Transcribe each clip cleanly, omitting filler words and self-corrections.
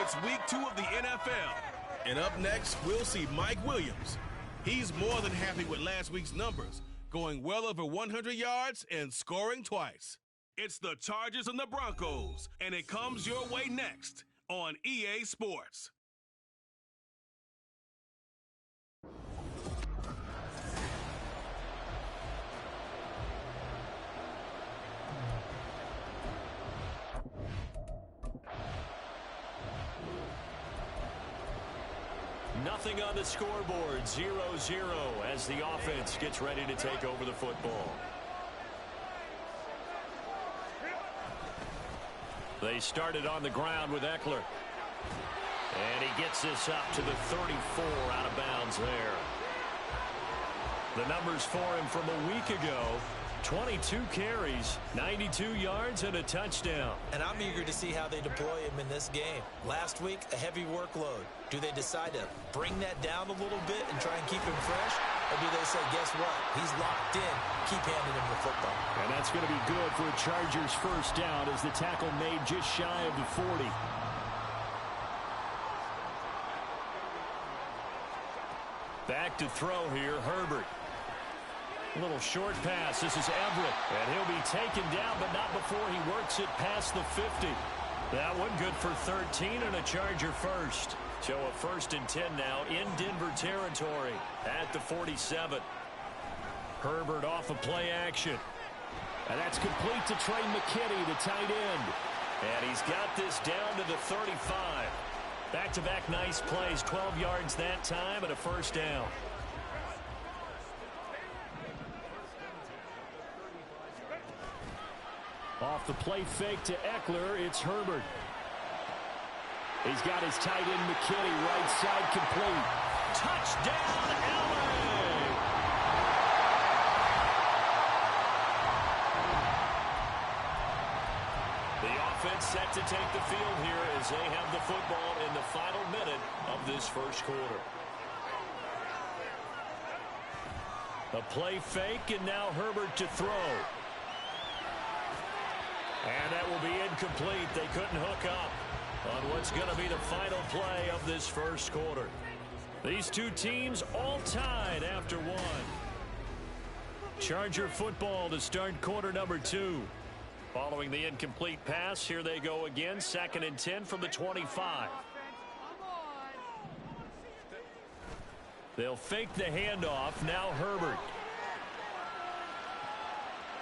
It's week 2 of the NFL. And up next, we'll see Mike Williams. He's more than happy with last week's numbers, going well over 100 yards and scoring twice. It's the Chargers and the Broncos, and it comes your way next on EA Sports. Nothing on the scoreboard, 0-0 as the offense gets ready to take over the football. They started on the ground with Eckler. And he gets this up to the 34 out of bounds there. The numbers for him from a week ago: 22 carries, 92 yards, and a touchdown. And I'm eager to see how they deploy him in this game. Last week, a heavy workload. Do they decide to bring that down a little bit and try and keep him fresh? Or do they say, guess what? He's locked in. Keep handing him the football. And that's going to be good for a Chargers first down as the tackle made just shy of the 40. Back to throw here, Herbert. A little short pass. This is Everett. And he'll be taken down, but not before he works it past the 50. That one good for 13 and a Charger first. So a 1st and 10 now in Denver territory at the 47. Herbert off of play action. And that's complete to Trey McKinney, the tight end. And he's got this down to the 35. Back-to-back nice plays, 12 yards that time and a first down. Off the play fake to Eckler, it's Herbert. He's got his tight end McKinney, right side complete. Touchdown, LA! The offense set to take the field here as they have the football in the final minute of this first quarter. A play fake, and now Herbert to throw. And that will be incomplete. They couldn't hook up on what's going to be the final play of this first quarter. These two teams all tied after one. Charger football to start quarter number 2. Following the incomplete pass, here they go again. 2nd and 10 from the 25. They'll fake the handoff. Now Herbert.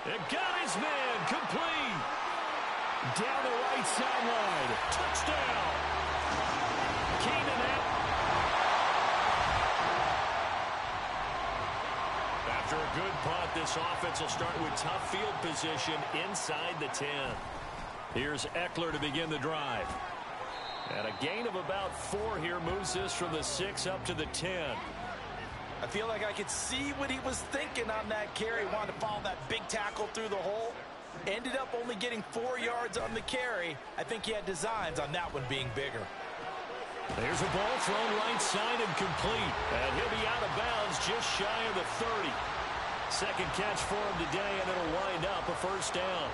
It got his man complete. Down the right sideline. Touchdown. Keenan After a good punt, this offense will start with tough field position inside the 10. Here's Eckler to begin the drive. And a gain of about 4 here moves this from the 6 up to the 10. I feel like I could see what he was thinking on that carry. Wanted to follow that big tackle through the hole. Ended up only getting 4 yards on the carry. I think he had designs on that one being bigger. There's a ball thrown right side and complete. And he'll be out of bounds just shy of the 30. Second catch for him today, and it'll wind up a first down.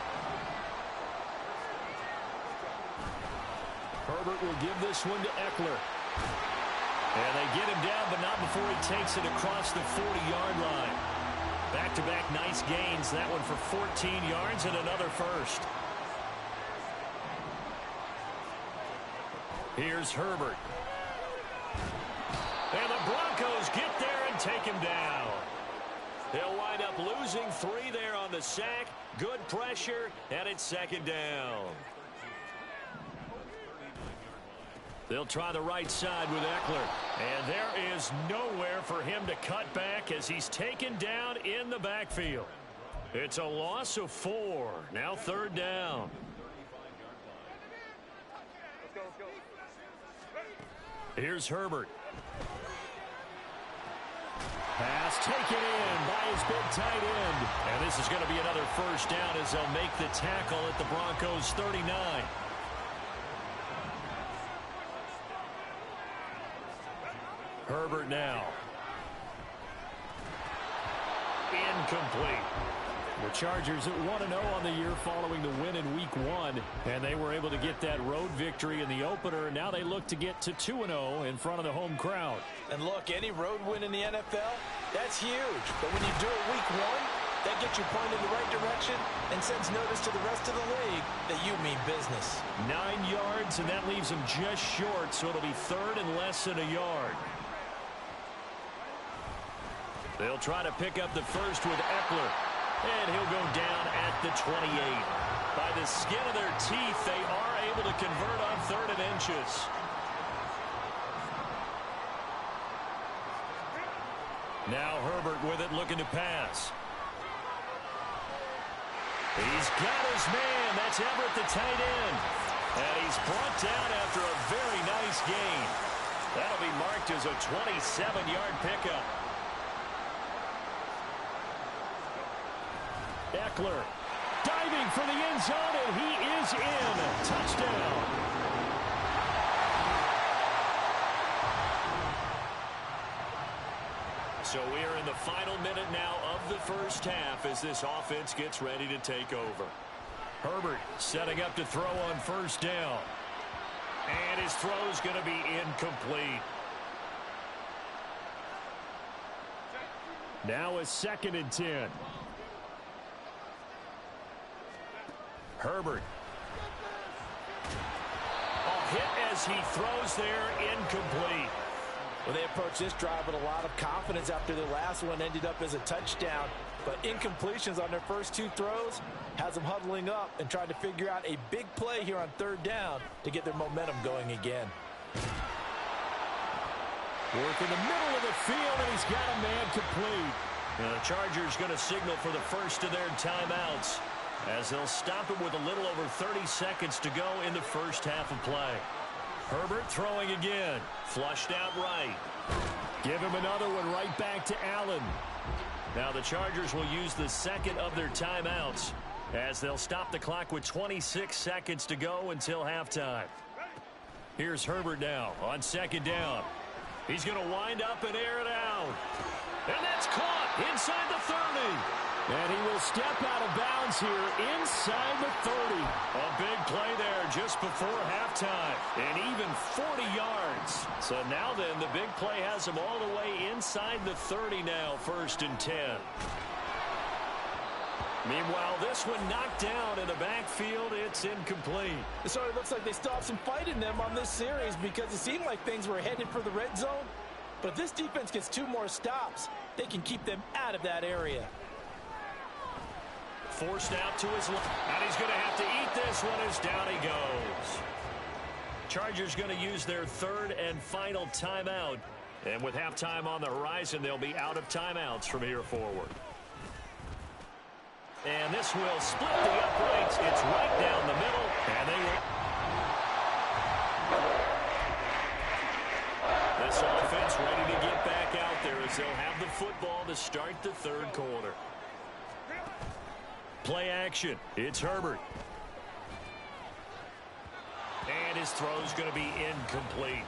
Herbert will give this one to Eckler. And they get him down, but not before he takes it across the 40-yard line. Back-to-back nice gains. That one for 14 yards and another first. Here's Herbert. And the Broncos get there and take him down. They'll wind up losing 3 there on the sack. Good pressure, and it's 2nd down. They'll try the right side with Eckler. And there is nowhere for him to cut back as he's taken down in the backfield. It's a loss of 4. Now 3rd down. Here's Herbert. Pass taken in by his big tight end. And this is going to be another first down as they'll make the tackle at the Broncos' 39. Herbert now. Incomplete. The Chargers at 1-0 on the year following the win in Week 1, and they were able to get that road victory in the opener, and now they look to get to 2-0 in front of the home crowd. And look, any road win in the NFL, that's huge. But when you do it Week 1, that gets you pointed in the right direction and sends notice to the rest of the league that you mean business. 9 yards, and that leaves him just short, so it'll be third and less than a yard. They'll try to pick up the first with Eckler, and he'll go down at the 28. By the skin of their teeth, they are able to convert on 3rd and inches. Now Herbert with it, looking to pass. He's got his man. That's Everett, the tight end. And he's brought down after a very nice gain. That'll be marked as a 27-yard pickup. Eckler diving for the end zone, and he is in. Touchdown. So we are in the final minute now of the first half as this offense gets ready to take over. Herbert setting up to throw on first down. And his throw is going to be incomplete. Now a 2nd and 10. Herbert. A hit as he throws there, incomplete. Well, they approached this drive with a lot of confidence after the last one ended up as a touchdown. But incompletions on their first 2 throws has them huddling up and trying to figure out a big play here on 3rd down to get their momentum going again. Work in the middle of the field, and he's got a man complete. And the Chargers going to signal for the first of their timeouts as they'll stop him with a little over 30 seconds to go in the first half of play. Herbert throwing again. Flushed out right. Give him another one right back to Allen. Now the Chargers will use the 2nd of their timeouts as they'll stop the clock with 26 seconds to go until halftime. Here's Herbert now on 2nd down. He's going to wind up and air it out. And that's caught inside the 30. And he will step out of bounds here inside the 30. A big play there just before halftime. And even 40 yards. So now then, the big play has him all the way inside the 30 now, 1st and 10. Meanwhile, this one knocked down in the backfield. It's incomplete. So it looks like they still have some fight in them on this series because it seemed like things were headed for the red zone. But if this defense gets 2 more stops, they can keep them out of that area. Forced out to his left. And he's going to have to eat this one as down he goes. Chargers going to use their 3rd and final timeout. And with halftime on the horizon, they'll be out of timeouts from here forward. And this will split the uprights. It's right down the middle. And they will. This offense ready to get back out there as they'll have the football to start the 3rd quarter. Play action. It's Herbert. And his throw's going to be incomplete.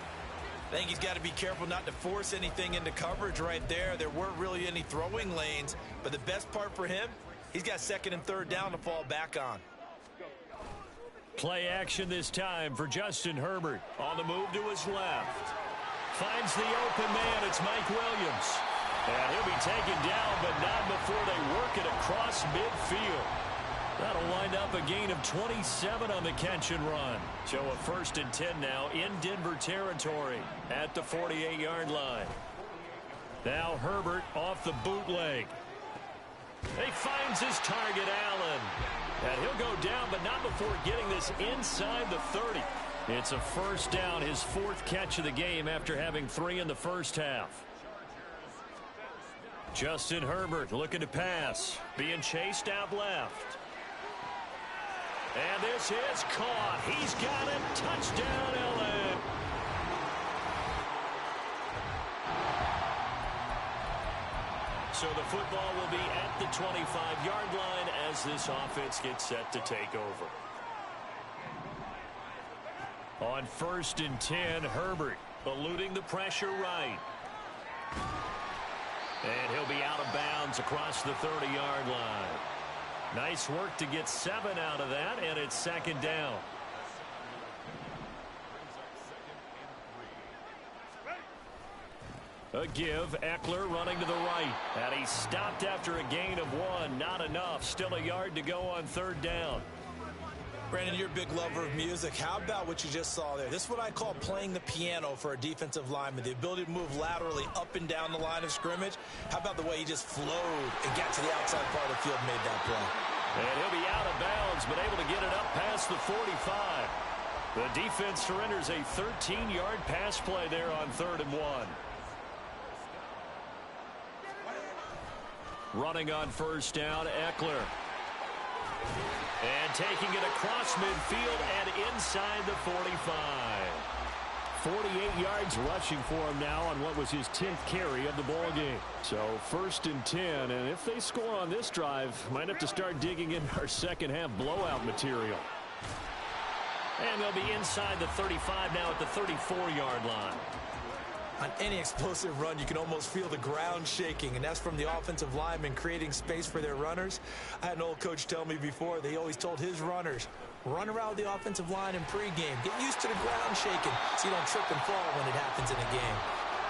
I think he's got to be careful not to force anything into coverage right there. There weren't really any throwing lanes, but the best part for him, he's got 2nd and 3rd down to fall back on. Play action this time for Justin Herbert. On the move to his left. Finds the open man. It's Mike Williams. And he'll be taken down, but not before they work it across midfield. That'll wind up a gain of 27 on the catch and run. So a 1st and 10 now in Denver territory at the 48-yard line. Now Herbert off the bootleg. He finds his target, Allen. And he'll go down, but not before getting this inside the 30. It's a 1st down, his 4th catch of the game after having 3 in the first half. Justin Herbert looking to pass. Being chased out left. And this is caught. He's got it. Touchdown, LA. So the football will be at the 25-yard line as this offense gets set to take over. On 1st and 10, Herbert eluding the pressure right. And he'll be out of bounds across the 30-yard line. Nice work to get 7 out of that, and it's second down. A give, Eckler running to the right. And he stopped after a gain of 1. Not enough. Still a yard to go on third down. Brandon, you're a big lover of music. How about what you just saw there? This is what I call playing the piano for a defensive lineman. The ability to move laterally up and down the line of scrimmage. How about the way he just flowed and got to the outside part of the field and made that play? And he'll be out of bounds, but able to get it up past the 45. The defense surrenders a 13-yard pass play there on 3rd and 1. Running on first down, Eckler. And taking it across midfield and inside the 45. 48 yards rushing for him now on what was his 10th carry of the ball game. So 1st and 10, and if they score on this drive, might have to start digging in our second half blowout material. And they'll be inside the 35 now at the 34-yard line. On any explosive run, you can almost feel the ground shaking, and that's from the offensive linemen creating space for their runners. I had an old coach tell me before, they always told his runners, run around the offensive line in pregame. Get used to the ground shaking so you don't trip and fall when it happens in a game.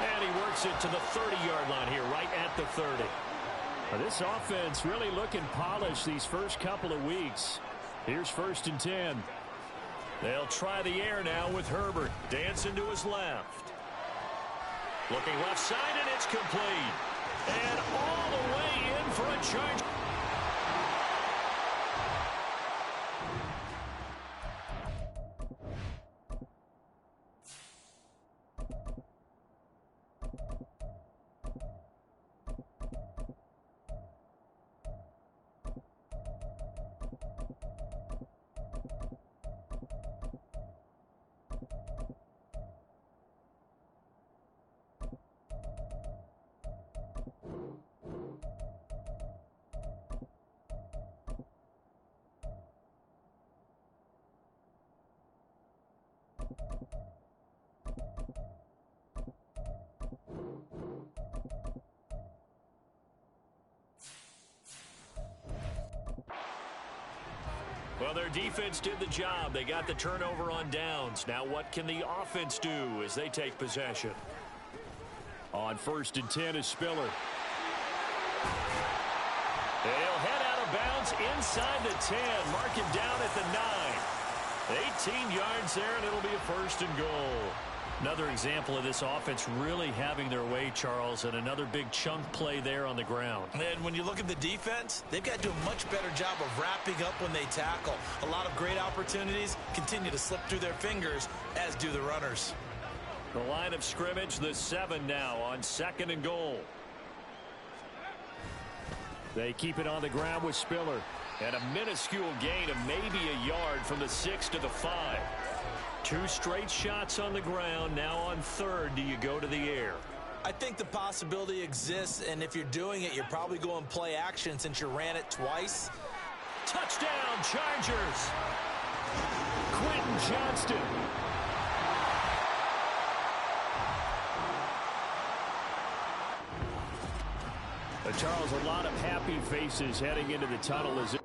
And he works it to the 30-yard line here, right at the 30. This offense really looking polished these first couple of weeks. Here's 1st and 10. They'll try the air now with Herbert. Dancing to his left. Looking left side, and it's complete. And all the way in for a charge. Well, their defense did the job. They got the turnover on downs. Now what can the offense do as they take possession? On 1st and 10 is Spiller. He'll head out of bounds inside the 10. Mark him down at the 9. 18 yards there, and it'll be a 1st and goal. Another example of this offense really having their way, Charles, and another big chunk play there on the ground. And when you look at the defense, they've got to do a much better job of wrapping up when they tackle. A lot of great opportunities continue to slip through their fingers, as do the runners. The line of scrimmage, the 7 now on 2nd and goal. They keep it on the ground with Spiller. And a minuscule gain of maybe a yard from the 6 to the 5. 2 straight shots on the ground. Now on 3rd, do you go to the air? I think the possibility exists, and if you're doing it, you're probably going play action since you ran it twice. Touchdown, Chargers! Quentin Johnston. Charles, a lot of happy faces heading into the tunnel as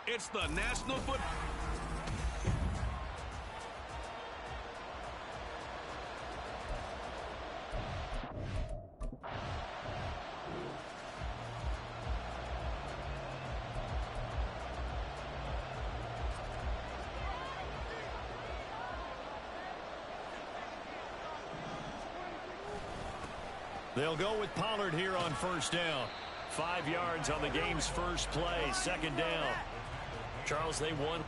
It's the National Football. They'll go with Pollard here on first down. 5 yards on the game's first play, second down. Charles, they won.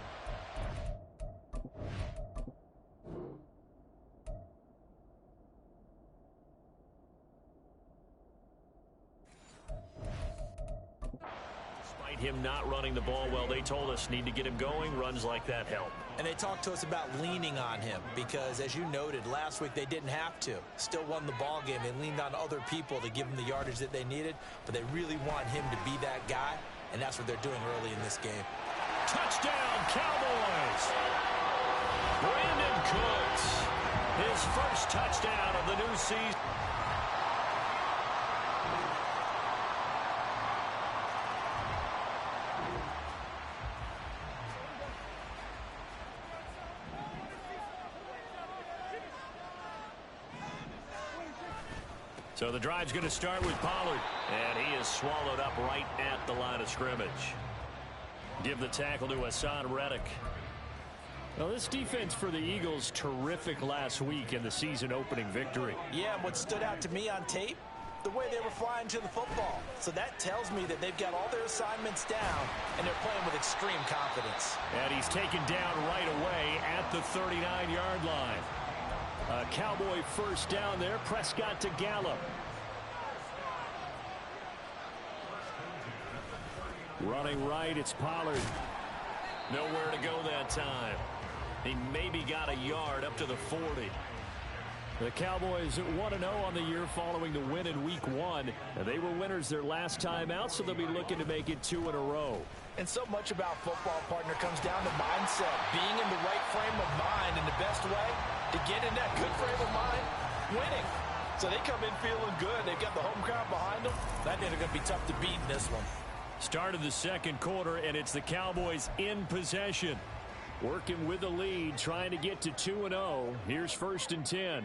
Despite him not running the ball well, they told us need to get him going. Runs like that help. And they talked to us about leaning on him because, as you noted, last week they didn't have to. Still won the ball game. They leaned on other people to give them the yardage that they needed, but they really want him to be that guy, and that's what they're doing early in this game. Touchdown, Cowboys! Brandon Cooks, his first touchdown of the new season. So the drive's going to start with Pollard, and he is swallowed up right at the line of scrimmage. Give the tackle to Hassan Reddick. Well, this defense for the Eagles, terrific last week in the season opening victory. Yeah, and what stood out to me on tape, the way they were flying to the football. So that tells me that they've got all their assignments down, and they're playing with extreme confidence. And he's taken down right away at the 39-yard line. A Cowboy first down there. Prescott to Gallup. Running right, it's Pollard. Nowhere to go that time. He maybe got a yard up to the 40. The Cowboys 1-0 on the year following the win in Week 1. And they were winners their last time out, so they'll be looking to make it 2 in a row. And so much about football, partner, comes down to mindset. Being in the right frame of mind, and the best way to get in that good frame of mind, winning. So they come in feeling good. They've got the home crowd behind them. I think they're going to be tough to beat in this one. Start of the second quarter, and it's the Cowboys in possession. Working with the lead, trying to get to 2-0. Here's 1st and 10.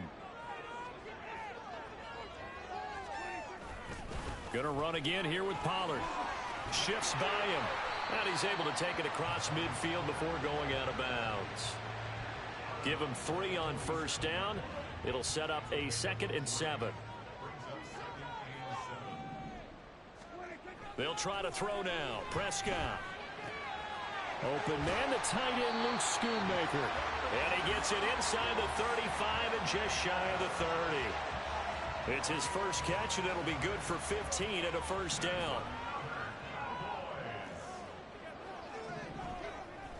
Going to run again here with Pollard. Shifts by him. And he's able to take it across midfield before going out of bounds. Give him 3 on first down. It'll set up a 2nd and 7. They'll try to throw now. Prescott. Open man, the tight end, Luke Schoonmaker. And he gets it inside the 35 and just shy of the 30. It's his first catch, and it'll be good for 15 and a first down.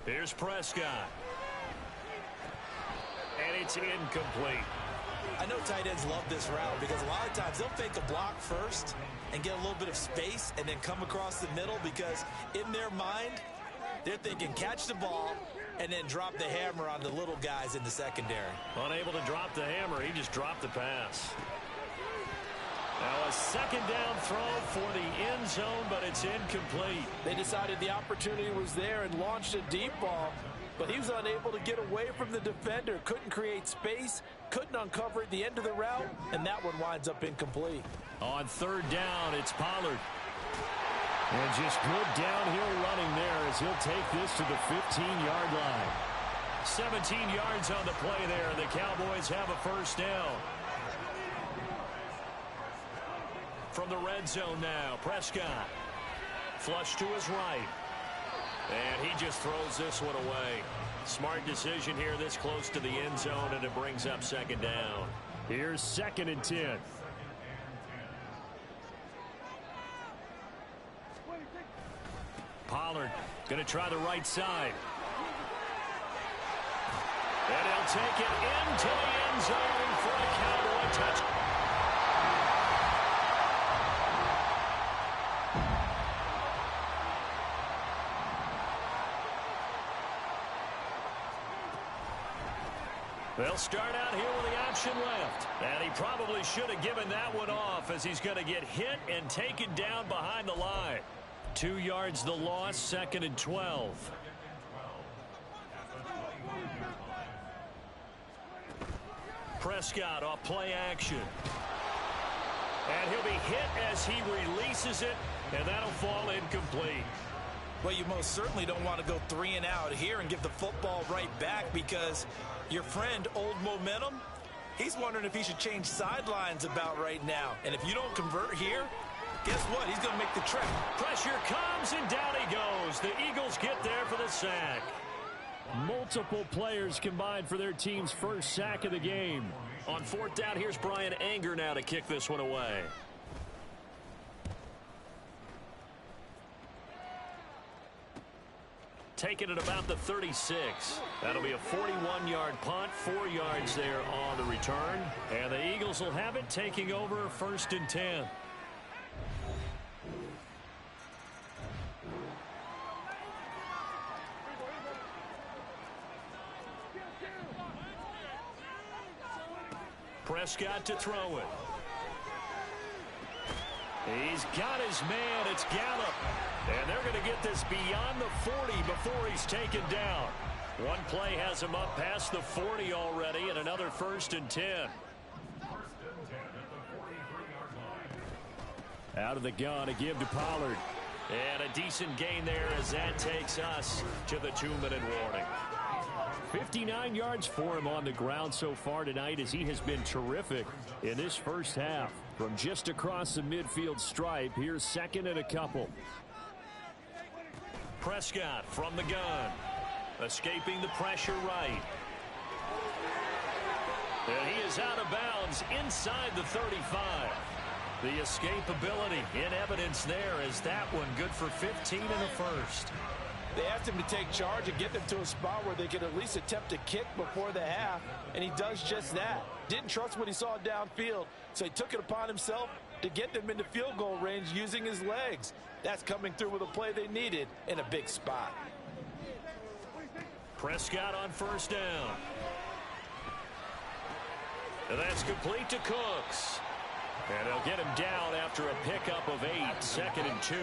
Here's Prescott. And it's incomplete. I know tight ends love this route because a lot of times they'll fake a block first and get a little bit of space and then come across the middle because in their mind, they're thinking catch the ball and then drop the hammer on the little guys in the secondary. Unable to drop the hammer, he just dropped the pass. Now a 2nd down throw for the end zone, but it's incomplete. They decided the opportunity was there and launched a deep ball, but he was unable to get away from the defender, couldn't create space, couldn't uncover at the end of the route, and that one winds up incomplete. On 3rd down, it's Pollard. And just good downhill running there as he'll take this to the 15-yard line. 17 yards on the play there. The Cowboys have a first down. From the red zone now, Prescott. Flush to his right. And he just throws this one away. Smart decision here this close to the end zone, and it brings up 2nd down. Here's 2nd and 10. Pollard going to try the right side. And he'll take it into the end zone for a Cowboy touchdown. They'll start out here with the option left. And he probably should have given that one off as he's going to get hit and taken down behind the line. 2 yards the loss, 2nd and 12. Prescott off play action. And he'll be hit as he releases it, and that'll fall incomplete. Well, you most certainly don't want to go 3 and out here and give the football right back, because your friend, Old Momentum, he's wondering if he should change sidelines about right now. And if you don't convert here, guess what? He's going to make the trip. Pressure comes, and down he goes. The Eagles get there for the sack. Multiple players combined for their team's first sack of the game. On 4th down, here's Brian Anger now to kick this one away. Taking it about the 36. That'll be a 41-yard punt, 4 yards there on the return. And the Eagles will have it, taking over 1st and 10. Prescott to throw it. He's got his man. It's Gallup. And they're going to get this beyond the 40 before he's taken down. One play has him up past the 40 already, and another 1st and 10. Out of the gun to give to Pollard. And a decent gain there as that takes us to the 2-minute warning. 59 yards for him on the ground so far tonight, as he has been terrific in this first half. From just across the midfield stripe, here's 2nd and a couple. Prescott from the gun. Escaping the pressure right. And he is out of bounds inside the 35. The escapability in evidence there, as that one good for 15 and a first. They asked him to take charge and get them to a spot where they could at least attempt a kick before the half, and he does just that. Didn't trust what he saw downfield, so he took it upon himself to get them into field goal range using his legs. That's coming through with a play they needed in a big spot. Prescott on 1st down. And that's complete to Cooks. And they'll get him down after a pickup of 8, 2nd and 2.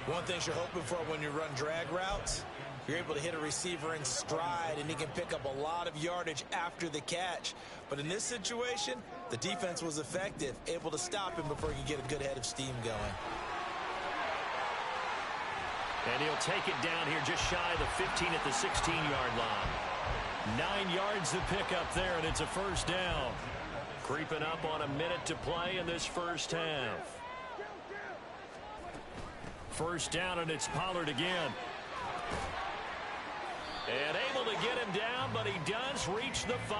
One thing you're hoping for when you run drag routes, you're able to hit a receiver in stride, and he can pick up a lot of yardage after the catch. But in this situation, the defense was effective, able to stop him before he could get a good head of steam going. And he'll take it down here just shy of the 15 at the 16-yard line. 9 yards to pick up there, and it's a 1st down. Creeping up on a minute to play in this first half. 1st down, and it's Pollard again. And able to get him down, but he does reach the 5.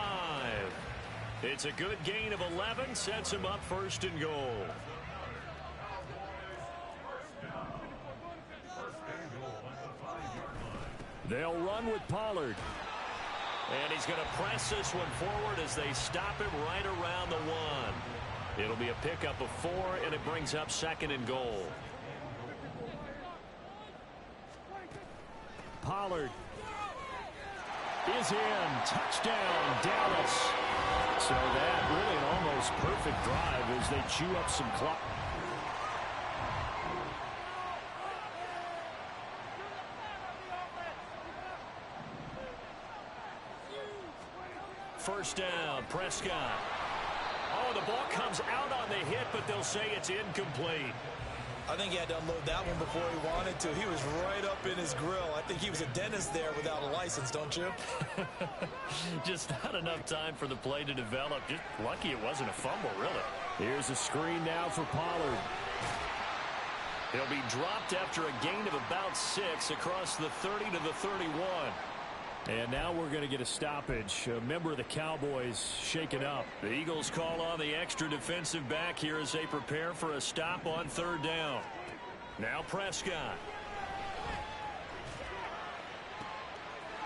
It's a good gain of 11, sets him up 1st and goal. They'll run with Pollard. And he's going to press this one forward as they stop him right around the 1. It'll be a pickup of 4, and it brings up 2nd and goal. Pollard is in. Touchdown, Dallas. So that really an almost perfect drive as they chew up some clock. First down, Prescott. Oh, the ball comes out on the hit, but they'll say it's incomplete. I think he had to unload that one before he wanted to. He was right up in his grill. I think he was a dentist there without a license, don't you? Just not enough time for the play to develop. Just lucky it wasn't a fumble, really. Here's a screen now for Pollard. He'll be dropped after a gain of about 6 across the 30 to the 31. And now we're going to get a stoppage. A member of the Cowboys shaken up. The Eagles call on the extra defensive back here as they prepare for a stop on 3rd down. Now Prescott.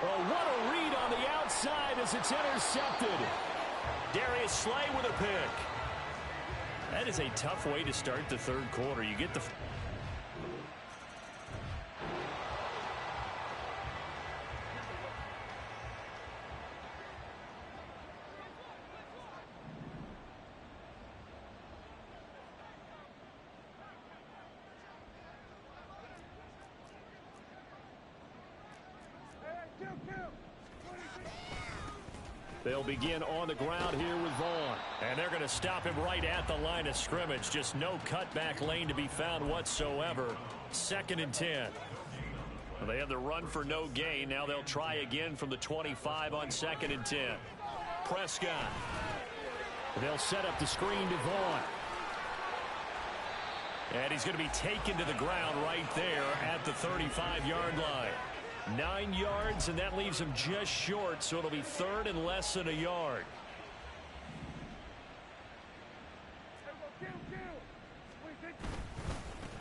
Oh, what a read on the outside as it's intercepted. Darius Slay with a pick. That is a tough way to start the 3rd quarter. You get the... They'll begin on the ground here with Vaughn. And they're going to stop him right at the line of scrimmage. Just no cutback lane to be found whatsoever. 2nd and 10. Well, they have the run for no gain. Now they'll try again from the 25 on 2nd and 10. Prescott. They'll set up the screen to Vaughn. And he's going to be taken to the ground right there at the 35-yard line. 9 yards, and that leaves him just short, so it'll be 3rd and less than a yard.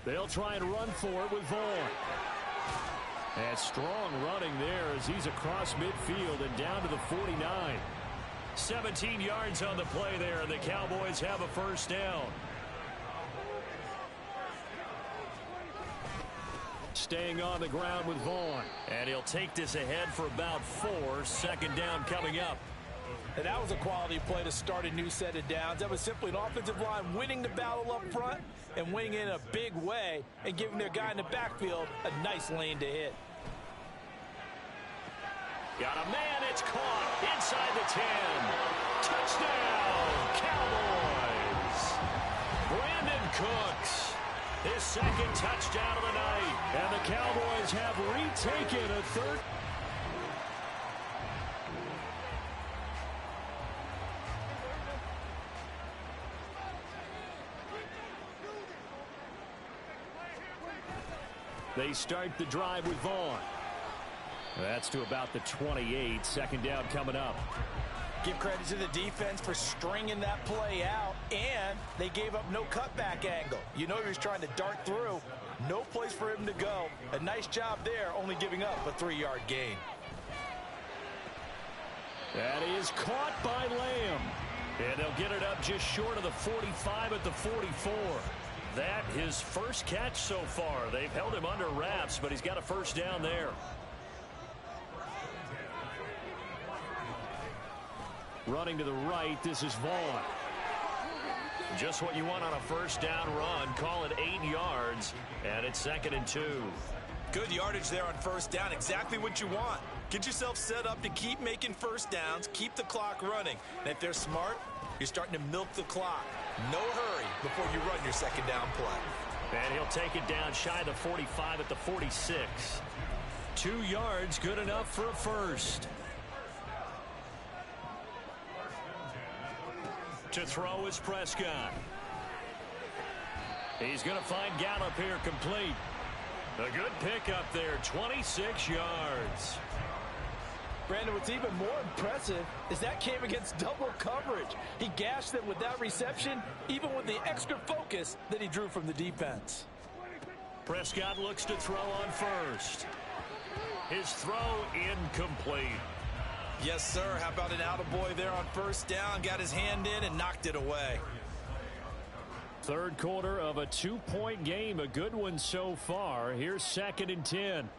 They'll try and run for it with Vaughn. And strong running there as he's across midfield and down to the 49. 17 yards on the play there, and the Cowboys have a first down. Staying on the ground with Vaughn. And he'll take this ahead for about 4. 2nd down coming up. And that was a quality play to start a new set of downs. That was simply an offensive line winning the battle up front and winning in a big way and giving their guy in the backfield a nice lane to hit. Got a man, it's caught inside the 10. Touchdown, Cowboys. Brandon Cooks, his 2nd touchdown of the night. And the Cowboys have retaken a 3rd. They start the drive with Vaughn. That's to about the 28. 2nd down coming up. Give credit to the defense for stringing that play out, and they gave up no cutback angle. You know he was trying to dart through. No place for him to go. A nice job there, only giving up a 3-yard gain. That is caught by Lamb. And they'll get it up just short of the 45 at the 44. That his first catch so far. They've held him under wraps, but he's got a first down there. Running to the right, this is Vaughn. Just what you want on a first down run. Call it 8 yards, and it's 2nd and 2. Good yardage there on first down. Exactly what you want. Get yourself set up to keep making first downs, keep the clock running. And if they're smart, you're starting to milk the clock. No hurry before you run your 2nd down play. And he'll take it down shy of the 45 at the 46. 2 yards, good enough for a first. To throw is Prescott. He's going to find Gallup here complete. A good pickup there, 26 yards. Brandon, what's even more impressive is that came against double coverage. He gashed them with that reception, even with the extra focus that he drew from the defense. Prescott looks to throw on first. His throw incomplete. Yes, sir. How about an attaboy there on first down? Got his hand in and knocked it away. 3rd quarter of a 2-point game. A good one so far. Here's 2nd and 10.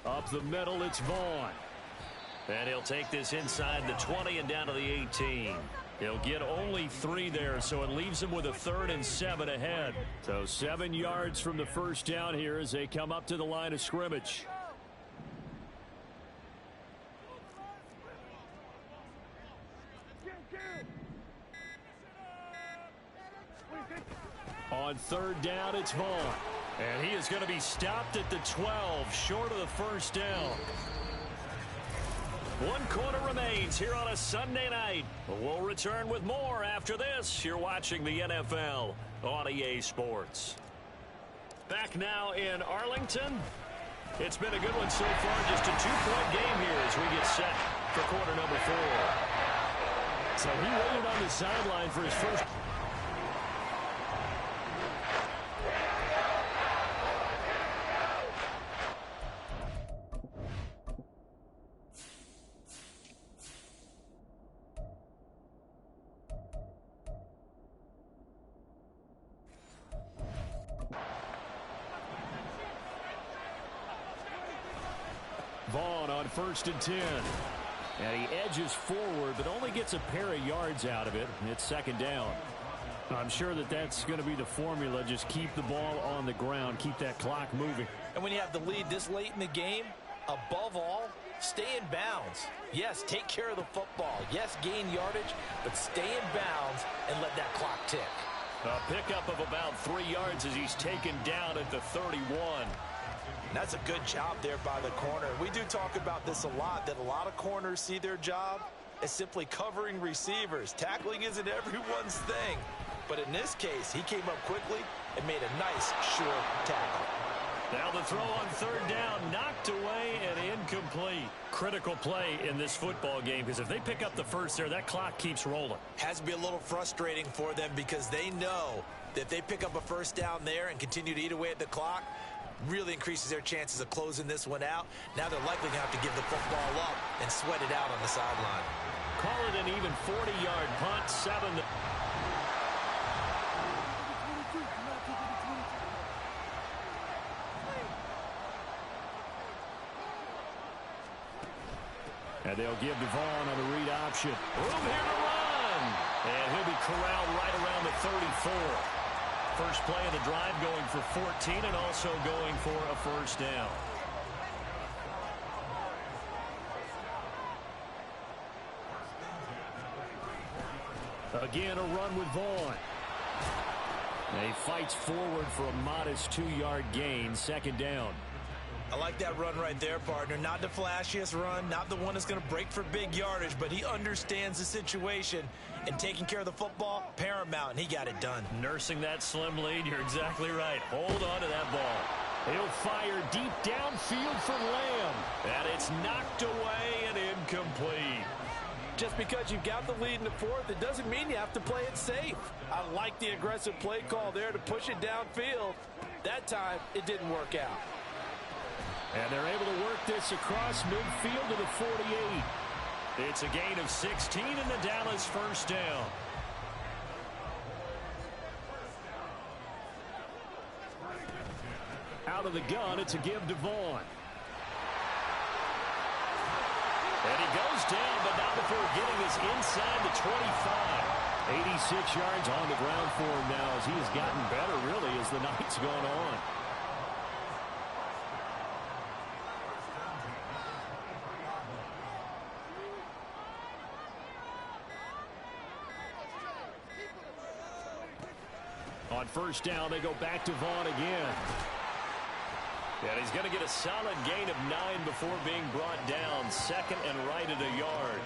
Up the middle, it's Vaughn. And he'll take this inside the 20 and down to the 18. He'll get only 3 there, so it leaves him with a 3rd and 7 ahead. So 7 yards from the first down here as they come up to the line of scrimmage. On 3rd down, it's Vaughn. And he is going to be stopped at the 12, short of the first down. 1 quarter remains here on a Sunday night. We'll return with more after this. You're watching the NFL on EA Sports. Back now in Arlington. It's been a good one so far. Just a 2-point game here as we get set for quarter number 4. So he waited on the sideline for his first. Vaughn on 1st and 10. And he edges forward, but only gets a pair of yards out of it. And it's 2nd down. I'm sure that that's going to be the formula. Just keep the ball on the ground. Keep that clock moving. And when you have the lead this late in the game, above all, stay in bounds. Yes, take care of the football. Yes, gain yardage, but stay in bounds and let that clock tick. A pickup of about 3 yards as he's taken down at the 31. And that's a good job there by the corner. We do talk about this a lot, that a lot of corners see their job as simply covering receivers. Tackling isn't everyone's thing. But in this case, he came up quickly and made a nice, short tackle. Now the throw on third down, knocked away and incomplete. Critical play in this football game, because if they pick up the first there, that clock keeps rolling. Has to be a little frustrating for them because they know that if they pick up a first down there and continue to eat away at the clock, really increases their chances of closing this one out. Now they're likely going to have to give the football up and sweat it out on the sideline. Call it an even 40-yard punt, 7. And they'll give Devon on the read option. Room here to run. And he'll be corralled right around the 34. First play of the drive going for 14 and also going for a first down. Again, a run with Vaughn. And he fights forward for a modest 2-yard gain, second down. I like that run right there, partner. Not the flashiest run, not the one that's going to break for big yardage, but he understands the situation, and taking care of the football, paramount, and he got it done. Nursing that slim lead, you're exactly right. Hold on to that ball. He'll fire deep downfield for Lamb, and it's knocked away and incomplete. Just because you've got the lead in the fourth, it doesn't mean you have to play it safe. I like the aggressive play call there to push it downfield. That time, it didn't work out. And they're able to work this across midfield to the 48. It's a gain of 16 and the Dallas first down. Out of the gun, it's a give to Vaughn. And he goes down, but not before getting us inside the 25. 86 yards on the ground for him now as he has gotten better, really, as the night's gone on. On first down, they go back to Vaughn again. And he's going to get a solid gain of 9 before being brought down. Second and right at a yard.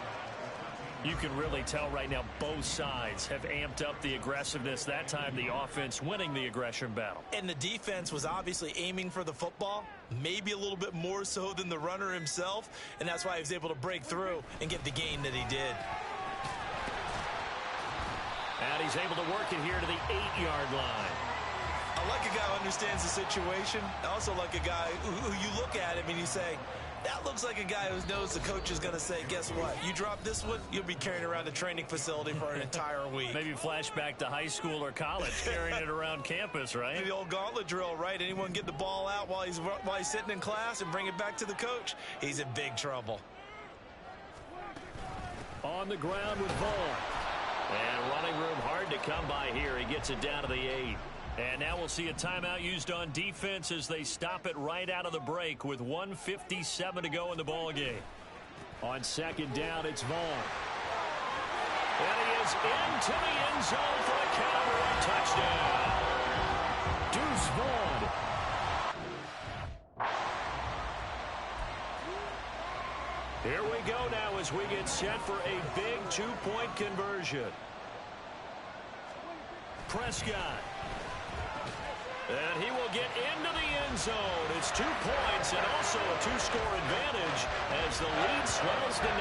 You can really tell right now both sides have amped up the aggressiveness. That time the offense winning the aggression battle. And the defense was obviously aiming for the football, maybe a little bit more so than the runner himself, and that's why he was able to break through and get the gain that he did. And he's able to work it here to the 8-yard line. I like a guy who understands the situation. I also like a guy who you look at him and you say, that looks like a guy who knows the coach is going to say, guess what? You drop this one, you'll be carrying around the training facility for an entire week. Maybe flashback to high school or college, carrying it around campus, right? Maybe the old gauntlet drill, right? Anyone get the ball out while he's sitting in class and bring it back to the coach? He's in big trouble. On the ground with Vaughn. And running room hard to come by here. He gets it down to the 8. And now we'll see a timeout used on defense as they stop it right out of the break with 1:57 to go in the ball game. On second down, it's Vaughn. And he is into the end zone for a Cowboy touchdown. Deuce Vaughn. Here we go now as we get set for a big 2-point conversion. Prescott. And he will get into the end zone. It's 2 points and also a 2-score advantage as the lead swells to 9.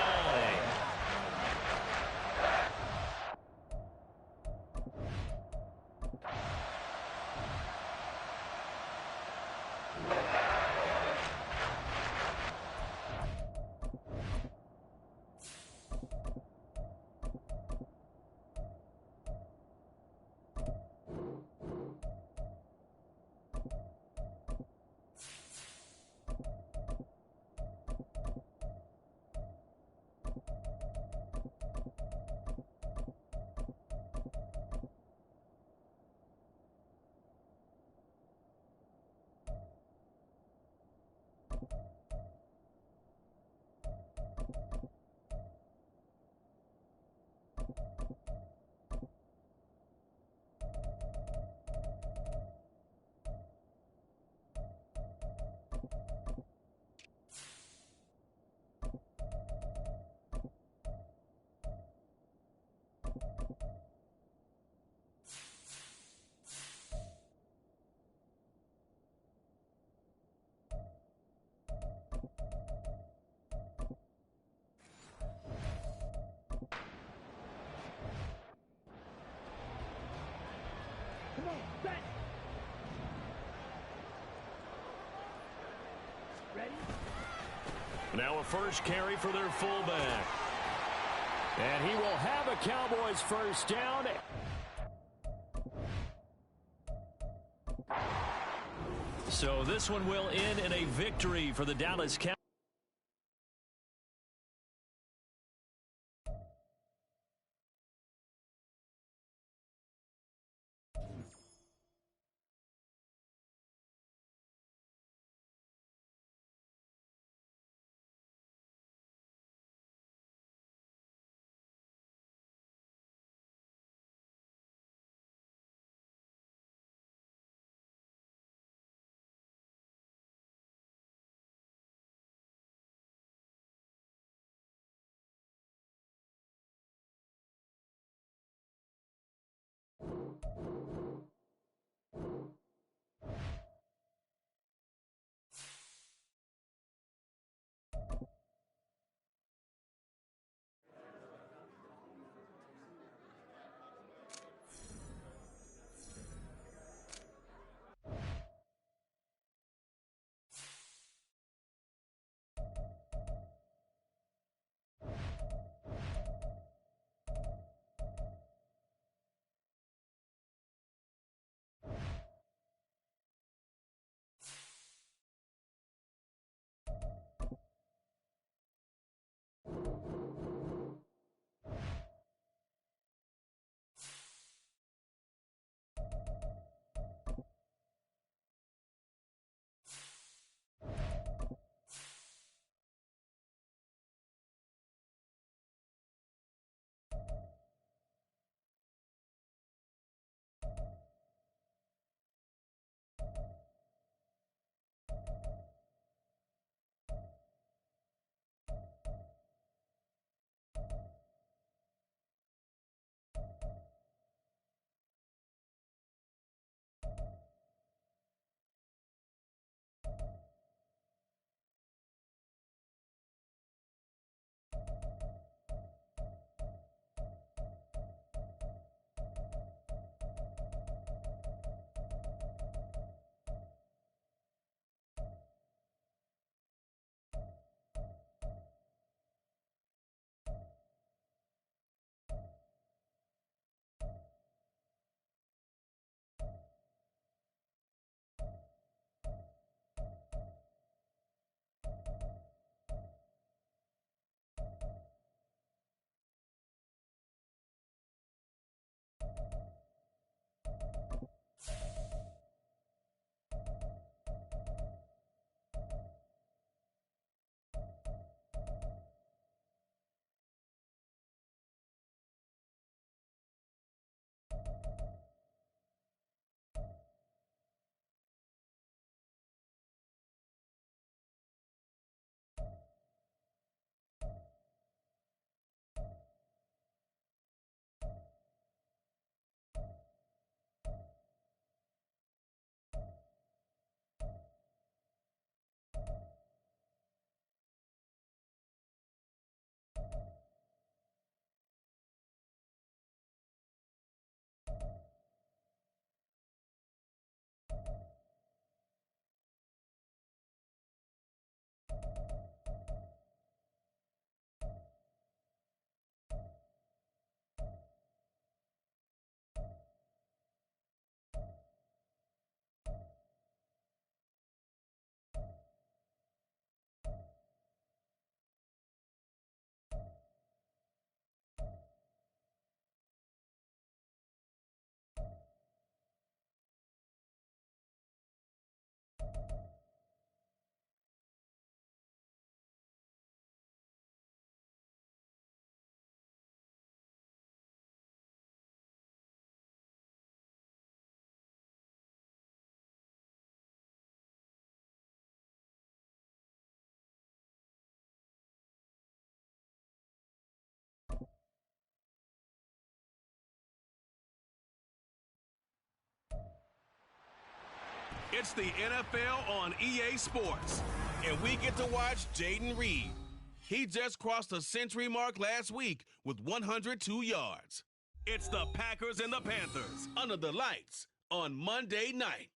Now a first carry for their fullback. And he will have a Cowboys first down. So this one will end in a victory for the Dallas Cowboys. It's the NFL on EA Sports, and we get to watch Jaden Reed. He just crossed the century mark last week with 102 yards. It's the Packers and the Panthers under the lights on Monday night.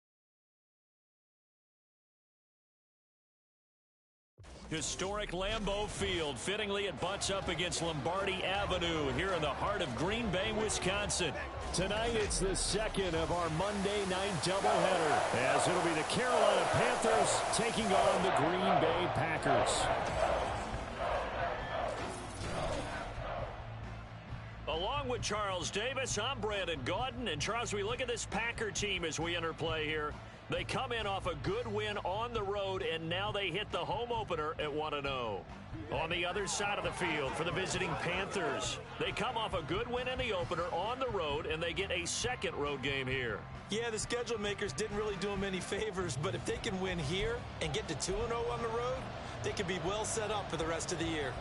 Historic Lambeau Field. Fittingly, it butts up against Lombardi Avenue here in the heart of Green Bay, Wisconsin. Tonight, it's the second of our Monday night doubleheader, as it'll be the Carolina Panthers taking on the Green Bay Packers. Along with Charles Davis, I'm Brandon Gaudin. And Charles, we look at this Packer team as we enter play here. They come in off a good win on the road, and now they hit the home opener at 1-0. On the other side of the field for the visiting Panthers, they come off a good win in the opener on the road, and they get a second road game here. Yeah, the schedule makers didn't really do them any favors, but if they can win here and get to 2-0 on the road, they could be well set up for the rest of the year.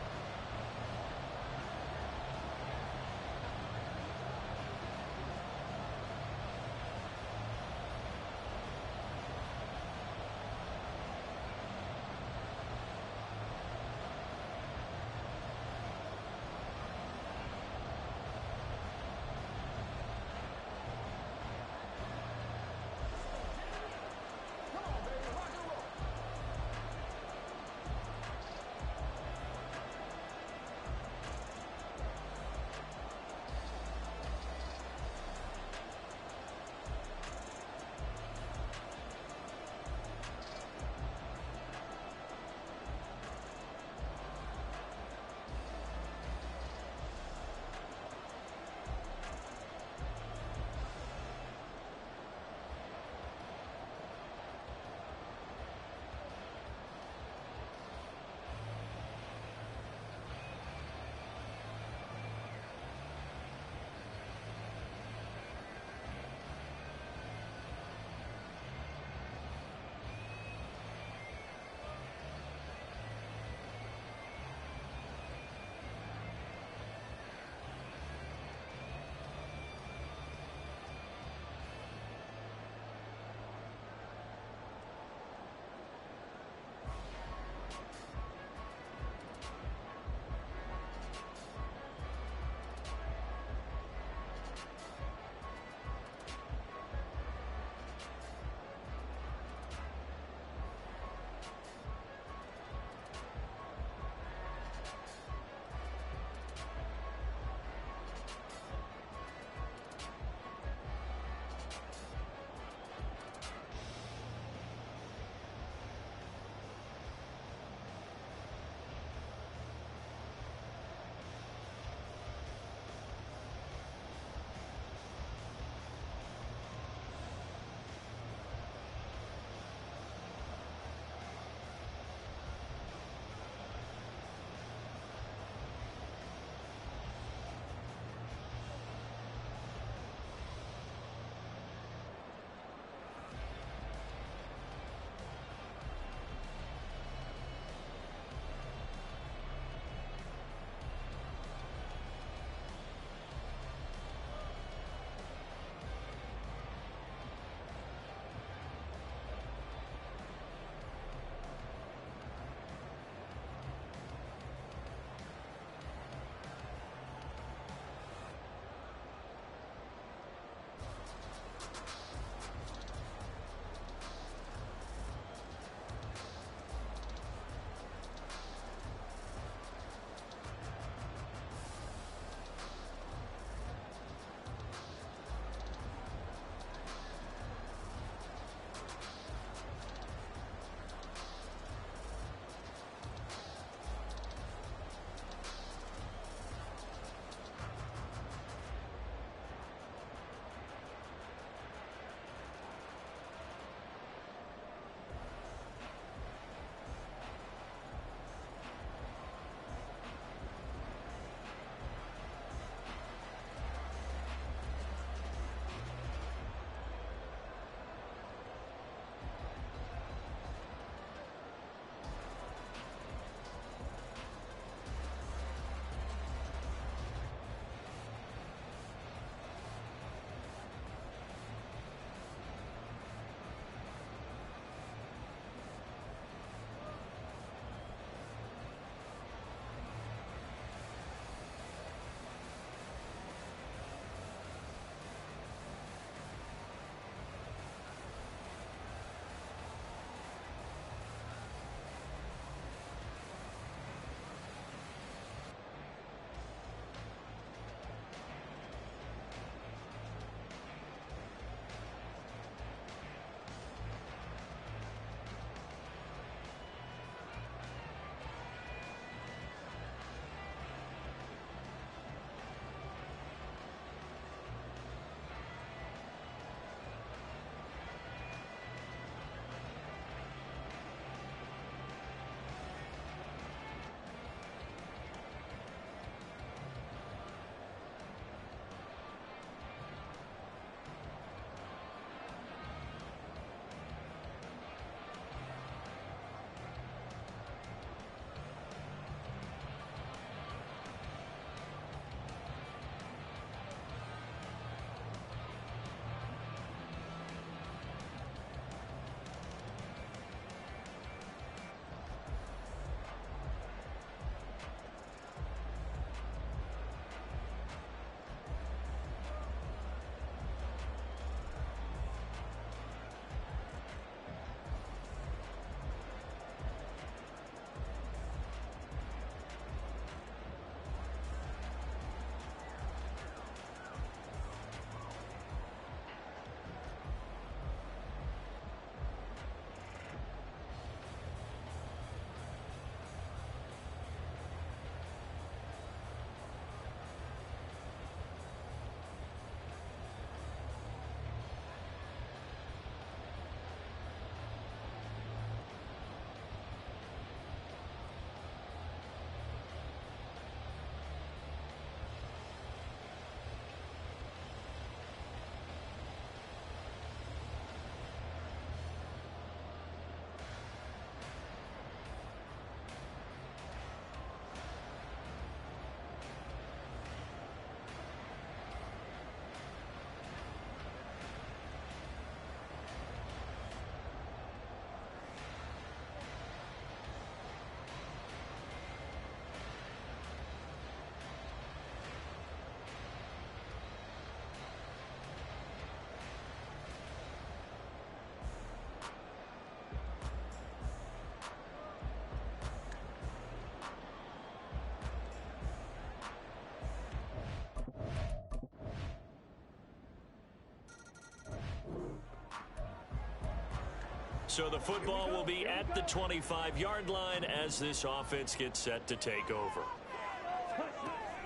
So the football will be at the 25-yard line as this offense gets set to take over.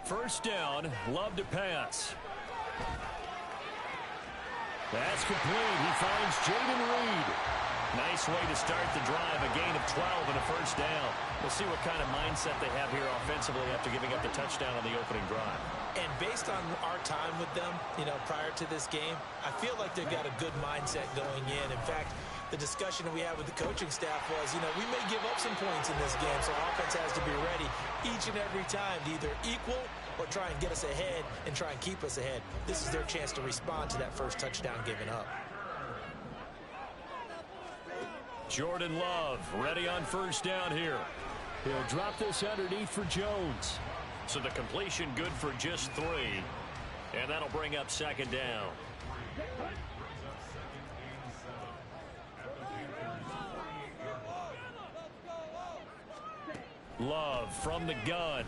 First down, Love to pass. That's complete. He finds Jaden Reed. Nice way to start the drive, a gain of 12 and a first down. We'll see what kind of mindset they have here offensively after giving up the touchdown on the opening drive. And based on our time with them, prior to this game, I feel like they've got a good mindset going in. In fact, the discussion that we had with the coaching staff was, we may give up some points in this game, so offense has to be ready each and every time to either equal or try and get us ahead and try and keep us ahead. This is their chance to respond to that first touchdown given up. Jordan Love ready on first down here. He'll drop this underneath for Jones. So the completion good for just 3. And that'll bring up second down. Love from the gun.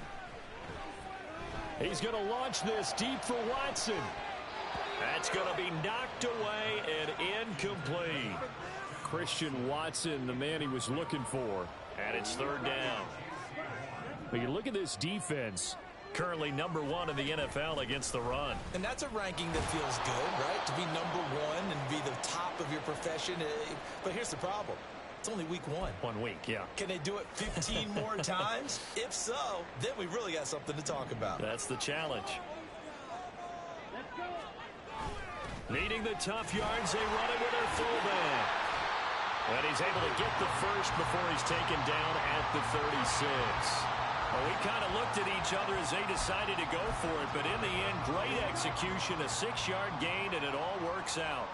He's going to launch this deep for Watson. That's going to be knocked away and incomplete. Christian Watson, the man he was looking for. And it's third down. But you look at this defense, currently number 1 in the NFL against the run. And that's a ranking that feels good, right? To be number 1 and be the top of your profession. But here's the problem. It's only week 1. 1 week, yeah. Can they do it 15 more times? If so, then we really got something to talk about. That's the challenge. Needing the tough yards, they run it with their fullback. And he's able to get the first before he's taken down at the 36. Well, we kind of looked at each other as they decided to go for it, but in the end, great execution, a 6-yard gain, and it all works out.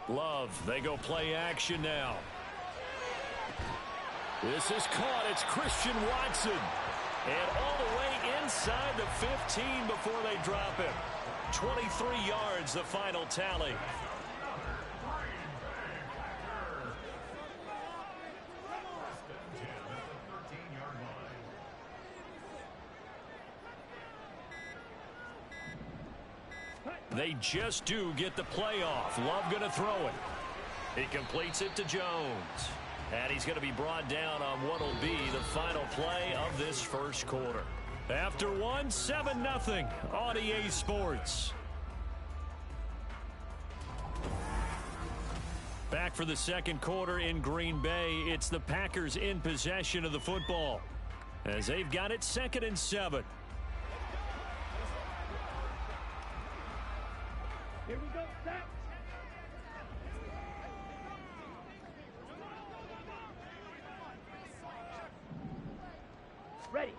Love, they go play action now. This is caught. It's Christian Watson. And all the way inside the 15 before they drop him. 23 yards, the final tally. They just do get the playoff. Love going to throw it. He completes it to Jones. And he's going to be brought down on what will be the final play of this first quarter. After 7-0 on EA Sports. Back for the second quarter in Green Bay. It's the Packers in possession of the football as they've got it 2nd and 7. Here we go, set. Ready.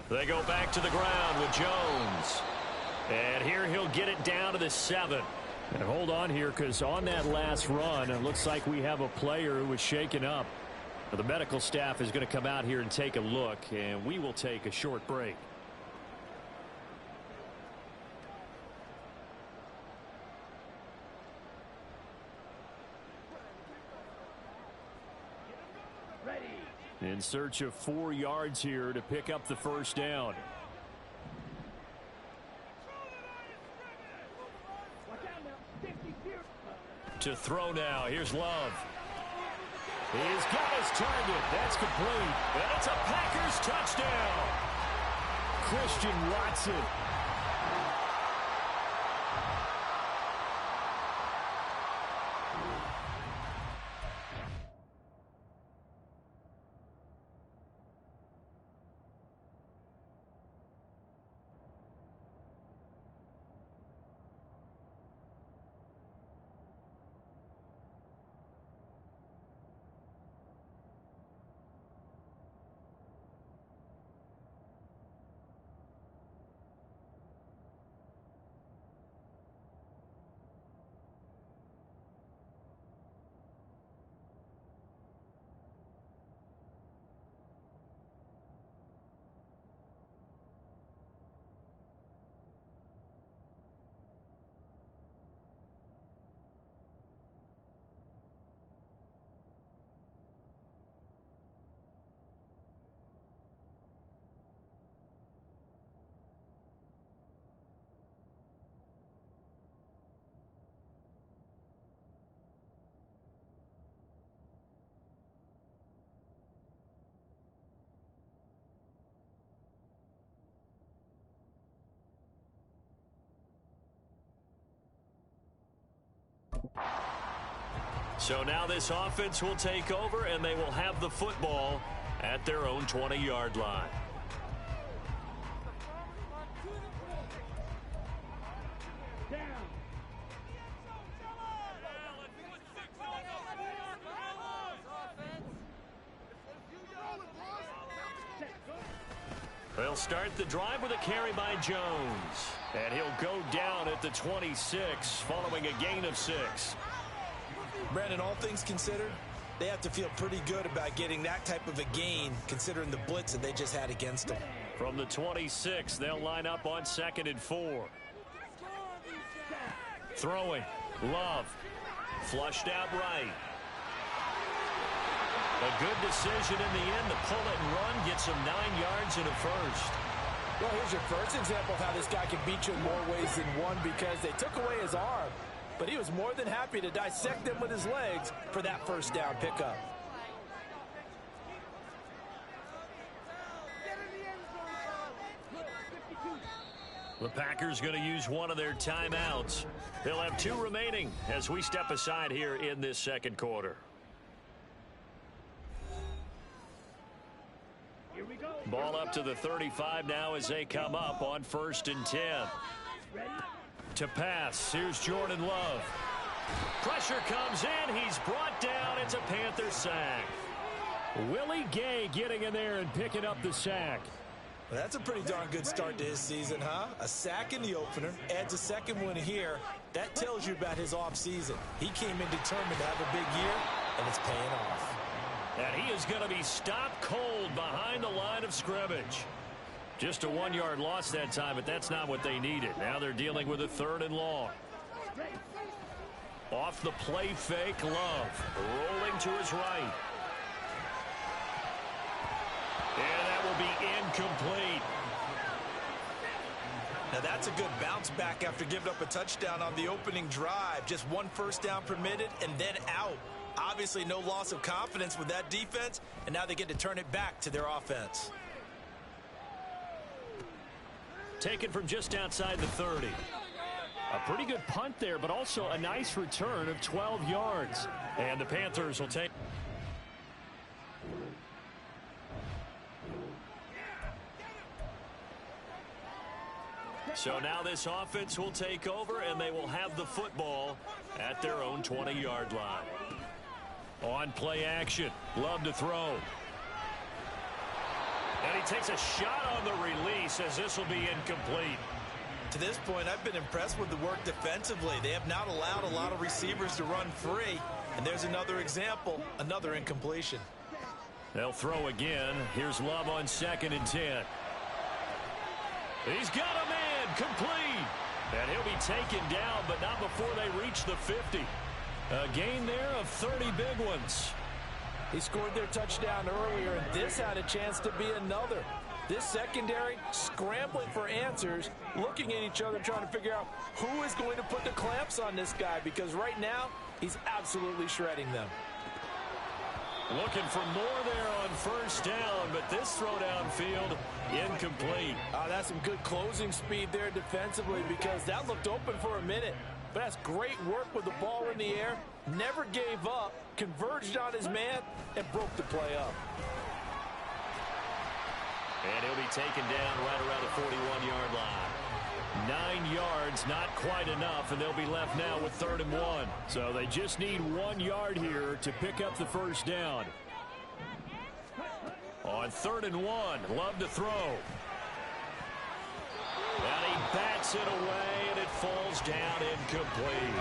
They go back to the ground with Jones. And here he'll get it down to the 7. And hold on here, because on that last run, it looks like we have a player who was shaken up. Now, the medical staff is going to come out here and take a look, and we will take a short break. In search of 4 yards here to pick up the first down. To throw now. Here's Love. He's got his target. That's complete. And it's a Packers touchdown. Christian Watson. So now this offense will take over, and they will have the football at their own 20-yard line. They'll start the drive with a carry by Jones. And he'll go down at the 26 following a gain of 6. Brandon, all things considered, they have to feel pretty good about getting that type of a gain considering the blitz that they just had against them. From the 26, they'll line up on 2nd and 4. Throwing. Love. Flushed out right. A good decision in the end to pull it and run, gets him 9 yards and a first. Well, here's your first example of how this guy can beat you in more ways than one, because they took away his arm, but he was more than happy to dissect them with his legs for that first down pickup. The Packers going to use one of their timeouts. They'll have 2 remaining as we step aside here in this second quarter. Ball up to the 35 now as they come up on 1st and 10. To pass, here's Jordan Love. Pressure comes in, he's brought down, it's a Panther sack. Willie Gay getting in there and picking up the sack. Well, that's a pretty darn good start to his season, huh? A sack in the opener, adds a second one here. That tells you about his offseason. He came in determined to have a big year, and it's paying off. And he is going to be stopped cold behind the line of scrimmage. Just a 1-yard loss that time, but that's not what they needed. Now they're dealing with a 3rd and long. Off the play fake, Love. Rolling to his right. And that will be incomplete. Now that's a good bounce back after giving up a touchdown on the opening drive. Just 1 first down permitted and then out. Obviously no loss of confidence with that defense, and now they get to turn it back to their offense. Taken from just outside the 30. A pretty good punt there, but also a nice return of 12 yards. And the Panthers will take. So now this offense will take over, and they will have the football at their own 20-yard line. On play action, Love to throw. And he takes a shot on the release as this will be incomplete. To this point, I've been impressed with the work defensively. They have not allowed a lot of receivers to run free. And there's another example, another incompletion. They'll throw again. Here's Love on 2nd and 10. He's got a man, complete. And he'll be taken down, but not before they reach the 50. A gain there of 30 big ones. He scored their touchdown earlier, and this had a chance to be another. This secondary scrambling for answers, looking at each other, trying to figure out who is going to put the clamps on this guy, because right now he's absolutely shredding them. Looking for more there on 1st down, but this throw downfield incomplete. That's some good closing speed there defensively, because that looked open for a minute. But that's great work with the ball in the air. Never gave up, converged on his man, and broke the play up. And he'll be taken down right around the 41-yard line. 9 yards, not quite enough, and they'll be left now with 3rd and 1. So they just need 1 yard here to pick up the first down. On 3rd and 1, Love to throw. And he bats it away, and it falls down incomplete.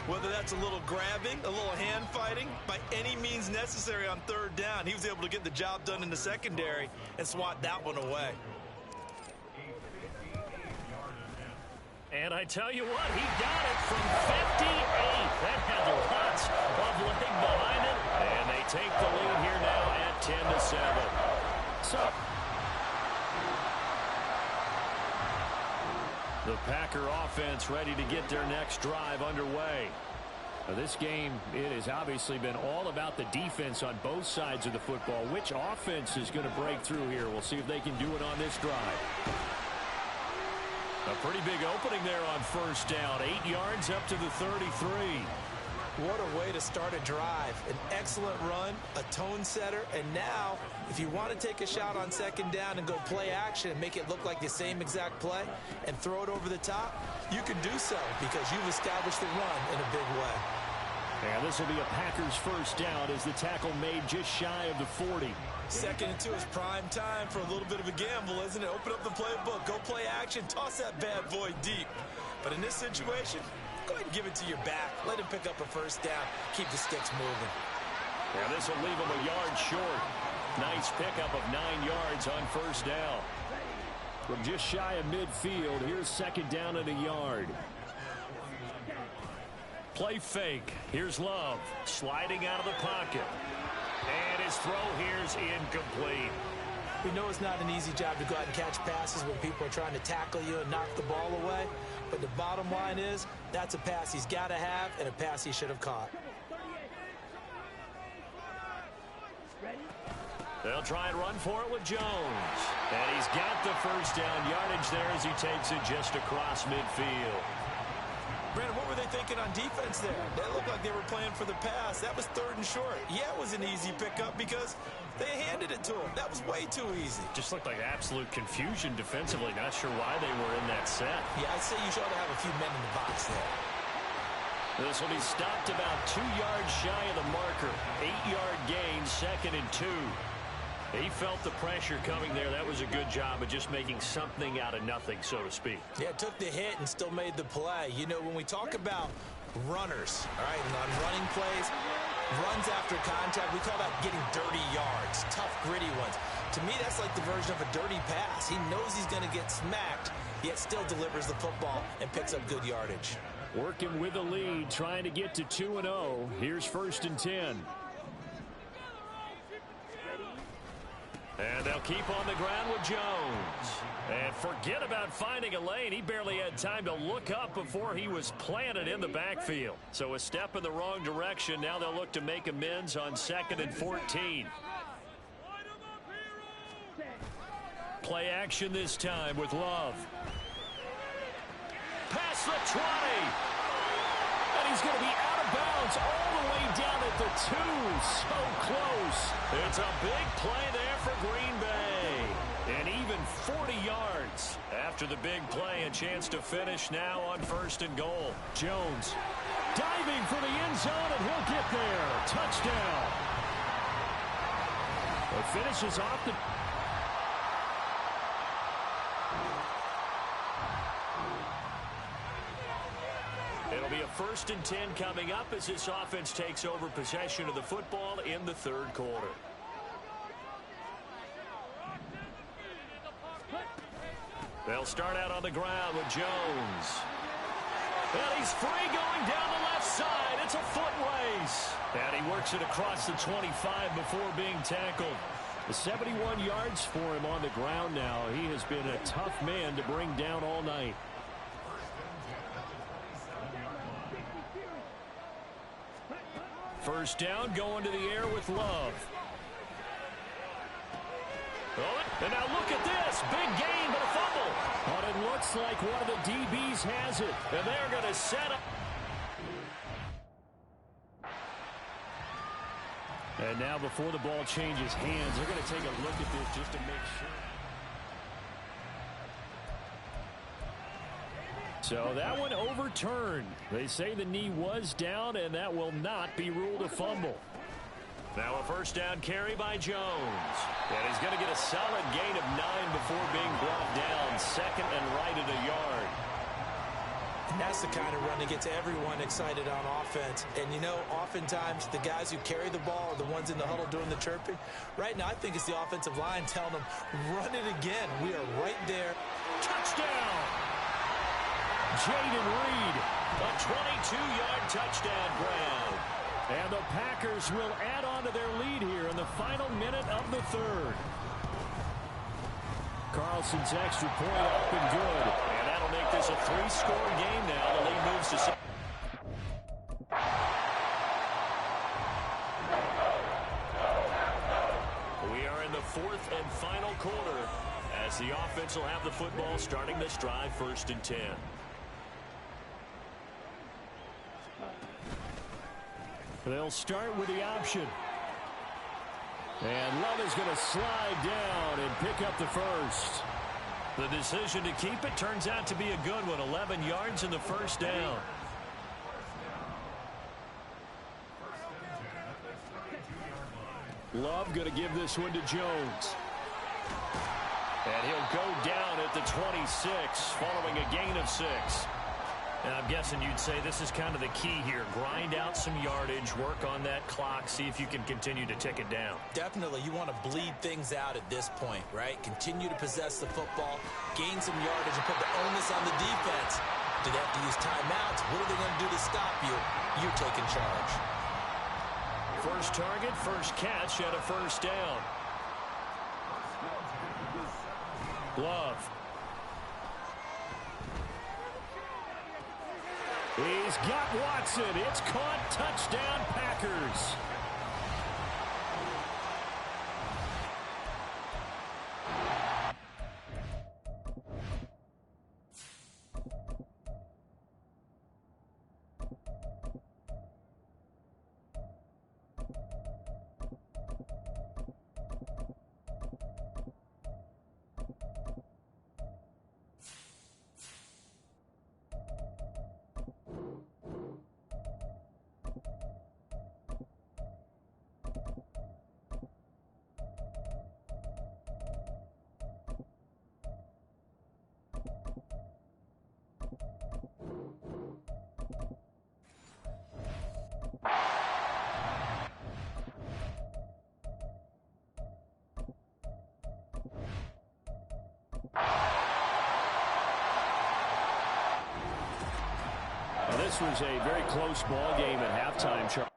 Whether that's a little grabbing, a little hand fighting, by any means necessary on 3rd down, he was able to get the job done in the secondary and swat that one away. And I tell you what, he got it from 58. That had lots of leg behind it. And they take the lead here now at 10-7. So the Packer offense ready to get their next drive underway. Now this game, it has obviously been all about the defense on both sides of the football. Which offense is going to break through here? We'll see if they can do it on this drive. A pretty big opening there on first down. 8 yards up to the 33. What a way to start a drive. An excellent run, a tone setter, and now if you want to take a shot on second down and go play action and make it look like the same exact play and throw it over the top, you can do so because you've established the run in a big way. And this will be a Packers first down as the tackle made just shy of the 40. 2nd and 2 is prime time for a little bit of a gamble, isn't it? Open up the playbook, go play action, toss that bad boy deep. But in this situation, go ahead and give it to your back. Let him pick up a first down. Keep the sticks moving. Yeah, this will leave him a yard short. Nice pickup of 9 yards on first down. From just shy of midfield, here's second down and a yard. Play fake. Here's Love. Sliding out of the pocket. And his throw here's incomplete. We know it's not an easy job to go out and catch passes when people are trying to tackle you and knock the ball away. But the bottom line is, that's a pass he's got to have and a pass he should have caught. They'll try and run for it with Jones. And he's got the first down yardage there as he takes it just across midfield. Brandon, what were they thinking on defense there? That looked like they were playing for the pass. That was 3rd and short. Yeah, it was an easy pickup because they handed it to him. That was way too easy. Just looked like absolute confusion defensively. Not sure why they were in that set. Yeah, I'd say you should have a few men in the box there. This will be stopped about 2 yards shy of the marker. 8-yard gain, 2nd and 2. He felt the pressure coming there. That was a good job of just making something out of nothing, so to speak. Yeah, took the hit and still made the play. You know, when we talk about runners, all right, and on running plays, runs after contact, we call that getting dirty yards, tough, gritty ones. To me, that's like the version of a dirty pass. He knows he's going to get smacked, yet still delivers the football and picks up good yardage. Working with the lead, trying to get to 2-0. Here's 1st and 10. And they'll keep on the ground with Jones. And forget about finding a lane. He barely had time to look up before he was planted in the backfield. So a step in the wrong direction. Now they'll look to make amends on 2nd and 14. Play action this time with Love. Past the 20. And he's going to be out of bounds all the way down at the 2. So close. It's a big play there for Green Bay. And even 40 yards after the big play. A chance to finish now on 1st and goal. Jones diving for the end zone, and he'll get there. Touchdown. It finishes off the... It'll be a 1st and 10 coming up as this offense takes over possession of the football in the 3rd quarter. They'll start out on the ground with Jones. And he's free going down the left side. It's a foot race. And he works it across the 25 before being tackled. The 71 yards for him on the ground now. He has been a tough man to bring down all night. First down, going to the air with Love. And now look at this. Big gain, but a fumble. But it looks like one of the DBs has it. And they're going to set up. And now before the ball changes hands, they're going to take a look at this just to make sure. So that one overturned. They say the knee was down, and that will not be ruled a fumble. Now a first down carry by Jones. And he's going to get a solid gain of 9 before being brought down. 2nd and right at a yard. And that's the kind of run that gets everyone excited on offense. And, you know, oftentimes the guys who carry the ball are the ones in the huddle doing the chirping. Right now, I think it's the offensive line telling them, run it again. We are right there. Touchdown! Jaden Reed, a 22-yard touchdown grab. And the Packers will add on to their lead here in the final minute of the 3rd. Carlson's extra point up and good. And that'll make this a 3-score game now. The lead moves to... We are in the 4th and final quarter as the offense will have the football starting this drive, 1st and 10. They'll start with the option. And Love is going to slide down and pick up the first. The decision to keep it turns out to be a good one. 11 yards in the first down. Love going to give this one to Jones. And he'll go down at the 26 following a gain of 6. And I'm guessing you'd say this is kind of the key here. Grind out some yardage, work on that clock, see if you can continue to tick it down. Definitely, you want to bleed things out at this point, right? Continue to possess the football, gain some yardage, and put the onus on the defense. Do they have to use timeouts? What are they going to do to stop you? You're taking charge. First target, first catch at a first down. Love. He's got Watson. It's caught. Touchdown, Packers. This was a very close ball game at halftime, Charles.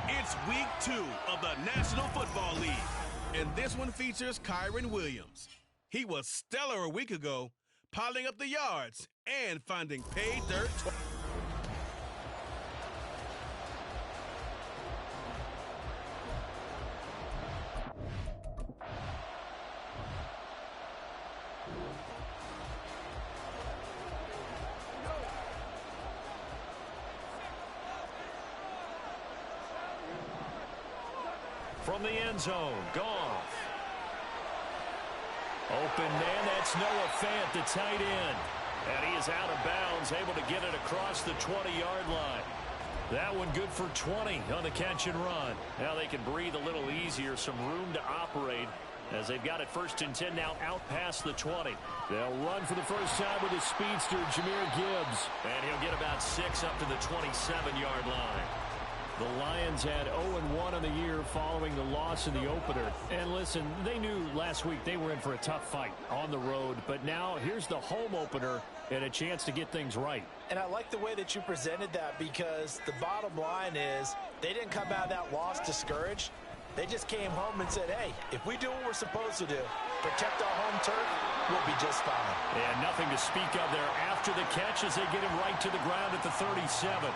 It's week 2 of the National Football League, and this one features Kyren Williams. He was stellar a week ago, piling up the yards and finding pay dirt. From the end zone, Goff. Open man, that's Noah Fant, the tight end. And he is out of bounds, able to get it across the 20-yard line. That one good for 20 on the catch and run. Now they can breathe a little easier, some room to operate as they've got it 1st and 10 now out past the 20. They'll run for the first time with the speedster, Jahmyr Gibbs. And he'll get about 6 up to the 27-yard line. The Lions had 0-1 on the year following the loss in the opener. And listen, they knew last week they were in for a tough fight on the road. But now here's the home opener and a chance to get things right. And I like the way that you presented that, because the bottom line is they didn't come out of that loss discouraged. They just came home and said, hey, if we do what we're supposed to do, protect our home turf, we'll be just fine. And nothing to speak of there after the catch as they get him right to the ground at the 37.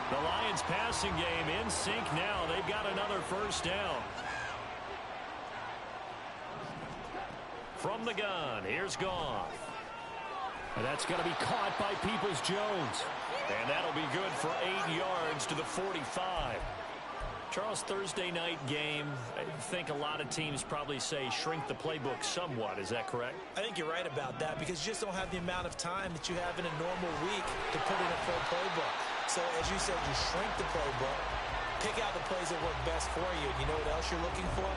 The Lions passing game in sync now. They've got another first down. From the gun, here's Goff. And that's going to be caught by Peoples-Jones. And that'll be good for 8 yards to the 45. Charles, Thursday night game, I think a lot of teams probably say shrink the playbook somewhat. Is that correct? I think you're right about that, because you just don't have the amount of time that you have in a normal week to put in a full playbook. So, as you said, you shrink the playbook, pick out the plays that work best for you. And you know what else you're looking for?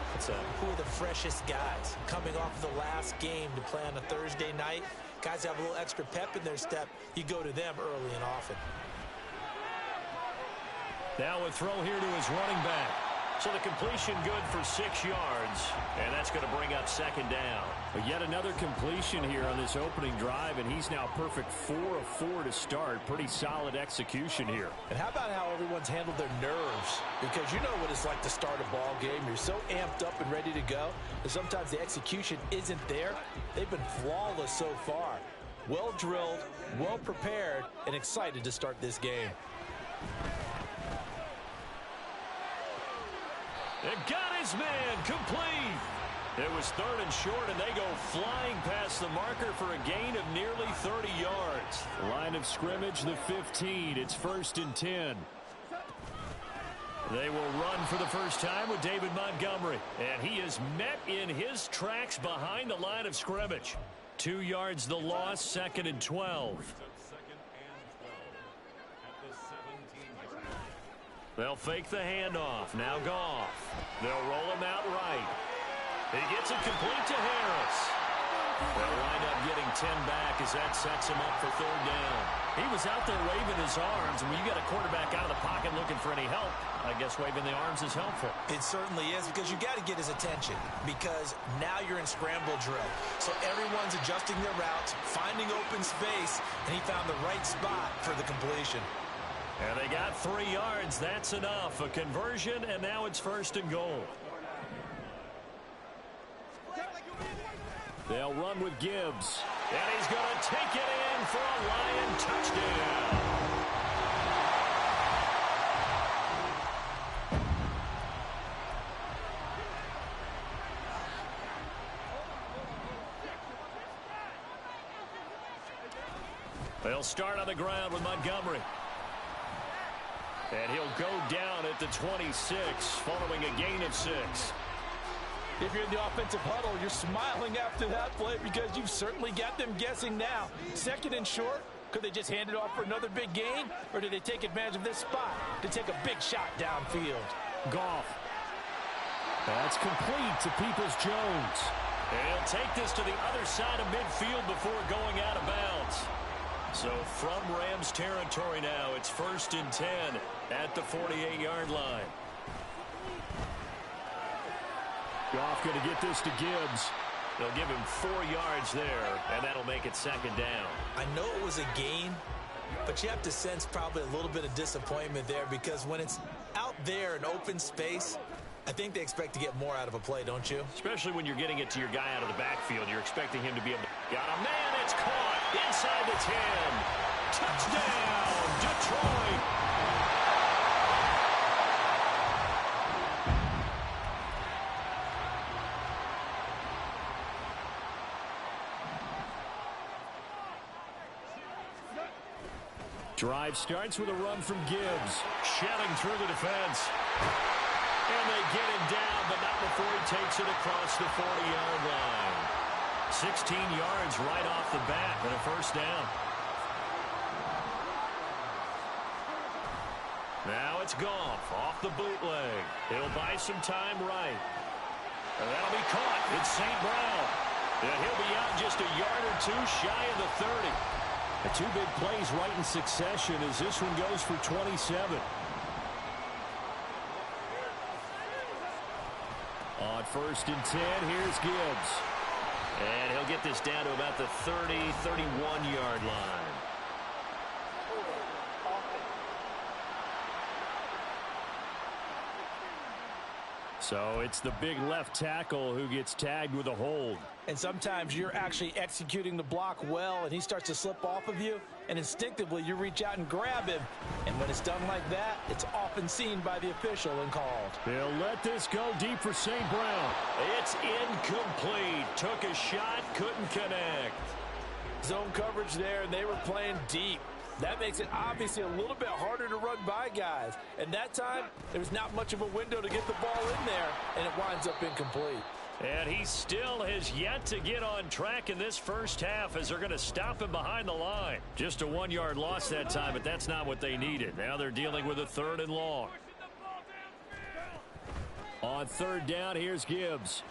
Who are the freshest guys coming off the last game to play on a Thursday night? Guys have a little extra pep in their step. You go to them early and often. Now a throw here to his running back. So the completion good for 6 yards. And that's going to bring up second down. But yet another completion here on this opening drive, and he's now perfect 4 of 4 to start. Pretty solid execution here. And how about how everyone's handled their nerves? Because you know what it's like to start a ball game. You're so amped up and ready to go, and sometimes the execution isn't there. They've been flawless so far. Well drilled, well prepared, and excited to start this game. It got his man complete. It was 3rd and short, and they go flying past the marker for a gain of nearly 30 yards. Line of scrimmage, the 15. It's 1st and 10. They will run for the first time with David Montgomery, and he is met in his tracks behind the line of scrimmage. 2 yards the loss, 2nd and 12. They'll fake the handoff. Now Goff. They'll roll him out right. He gets it complete to Harris. They'll wind up getting 10 back as that sets him up for 3rd down. He was out there waving his arms, and when you got a quarterback out of the pocket looking for any help, I guess waving the arms is helpful. It certainly is, because you got to get his attention, because now you're in scramble drill. So everyone's adjusting their routes, finding open space, and he found the right spot for the completion. And they got 3 yards. That's enough. A conversion, and now it's 1st and goal. They'll run with Gibbs. And he's going to take it in for a Lion touchdown. They'll start on the ground with Montgomery. And he'll go down at the 26, following a gain of 6. If you're in the offensive huddle, you're smiling after that play, because you've certainly got them guessing now. 2nd and short. Could they just hand it off for another big gain? Or do they take advantage of this spot to take a big shot downfield? Goff. That's complete to Peoples-Jones. And he'll take this to the other side of midfield before going out of bounds. So from Rams territory now, it's 1st and 10 at the 48-yard line. Goff going to get this to Gibbs. They'll give him 4 yards there, and that'll make it 2nd down. I know it was a gain, but you have to sense probably a little bit of disappointment there, because when it's out there in open space, I think they expect to get more out of a play, don't you? Especially when you're getting it to your guy out of the backfield. You're expecting him to be able to... Got a man, it's caught inside the 10. Touchdown, Detroit. Drive starts with a run from Gibbs. Shelling through the defense. And they get him down, but not before he takes it across the 40-yard line. 16 yards right off the bat and a 1st down. Now it's Goff off the bootleg. He'll buy some time right. And that'll be caught. It's St. Brown. And he'll be out just a yard or 2 shy of the 30. The 2 big plays right in succession as this one goes for 27. On 1st and 10, here's Gibbs. And he'll get this down to about the 30, 31-yard line. So it's the big left tackle who gets tagged with a hold. And sometimes you're actually executing the block well, and he starts to slip off of you, and instinctively you reach out and grab him. And when it's done like that, it's often seen by the official and called. They'll let this go deep for St. Brown. It's incomplete. Took a shot, couldn't connect. Zone coverage there, and they were playing deep. That makes it obviously a little bit harder to run by guys. And that time, there was not much of a window to get the ball in there, and it winds up incomplete. And he still has yet to get on track in this first half as they're going to stop him behind the line. Just a 1-yard loss that time, but that's not what they needed. Now they're dealing with a 3rd and long. On 3rd down, here's Gibbs.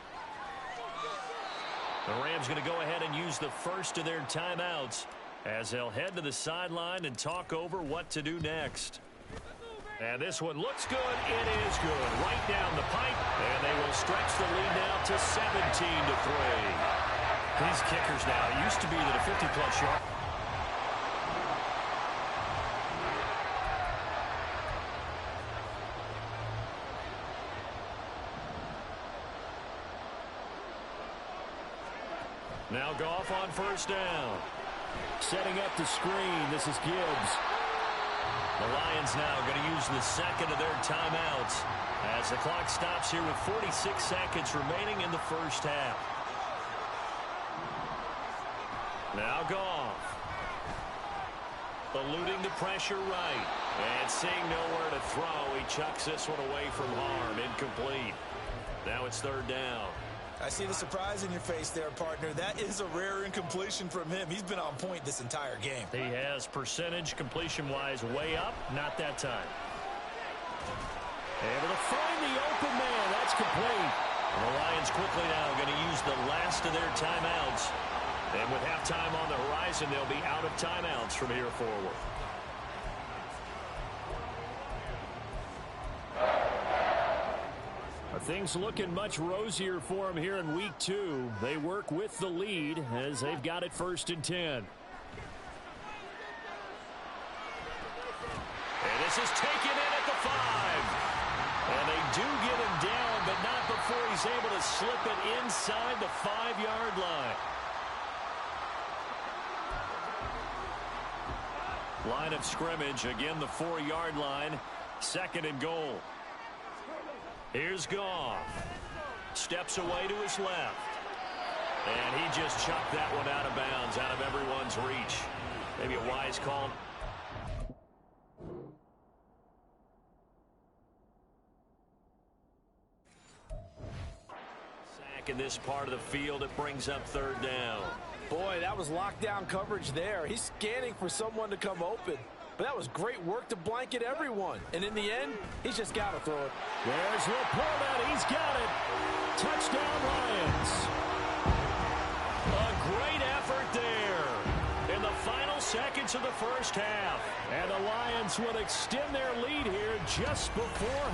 The Rams going to go ahead and use the first of their timeouts as they'll head to the sideline and talk over what to do next. And this one looks good. It is good. Right down the pipe. And they will stretch the lead now to 17-3. These kickers now, it used to be that a 50-plus yard. Now Goff on 1st down. Setting up the screen. This is Gibbs. The Lions now going to use the second of their timeouts as the clock stops here with 46 seconds remaining in the first half. Now Goff. Eluding the pressure right. And seeing nowhere to throw, he chucks this one away from harm. Incomplete. Now it's 3rd down. I see the surprise in your face there, partner. That is a rare incompletion from him. He's been on point this entire game. He has percentage completion-wise way up. Not that time. Able to find the open man. That's complete. And the Lions quickly now going to use the last of their timeouts. And with halftime on the horizon, they'll be out of timeouts from here forward. Things looking much rosier for them here in week 2. They work with the lead as they've got it 1st and 10. And this is taken in at the 5. And they do get him down, but not before he's able to slip it inside the 5-yard line. Line of scrimmage, again the 4-yard line. 2nd and goal. Here's Goff. Steps away to his left. And he just chucked that one out of bounds, out of everyone's reach. Maybe a wise call. Sack in this part of the field. It brings up 3rd down. Boy, that was lockdown coverage there. He's scanning for someone to come open. But that was great work to blanket everyone. And in the end, he's just got to throw it. There's Laporta. He's got it. Touchdown, Lions. A great effort there in the final seconds of the first half. And the Lions will extend their lead here just before.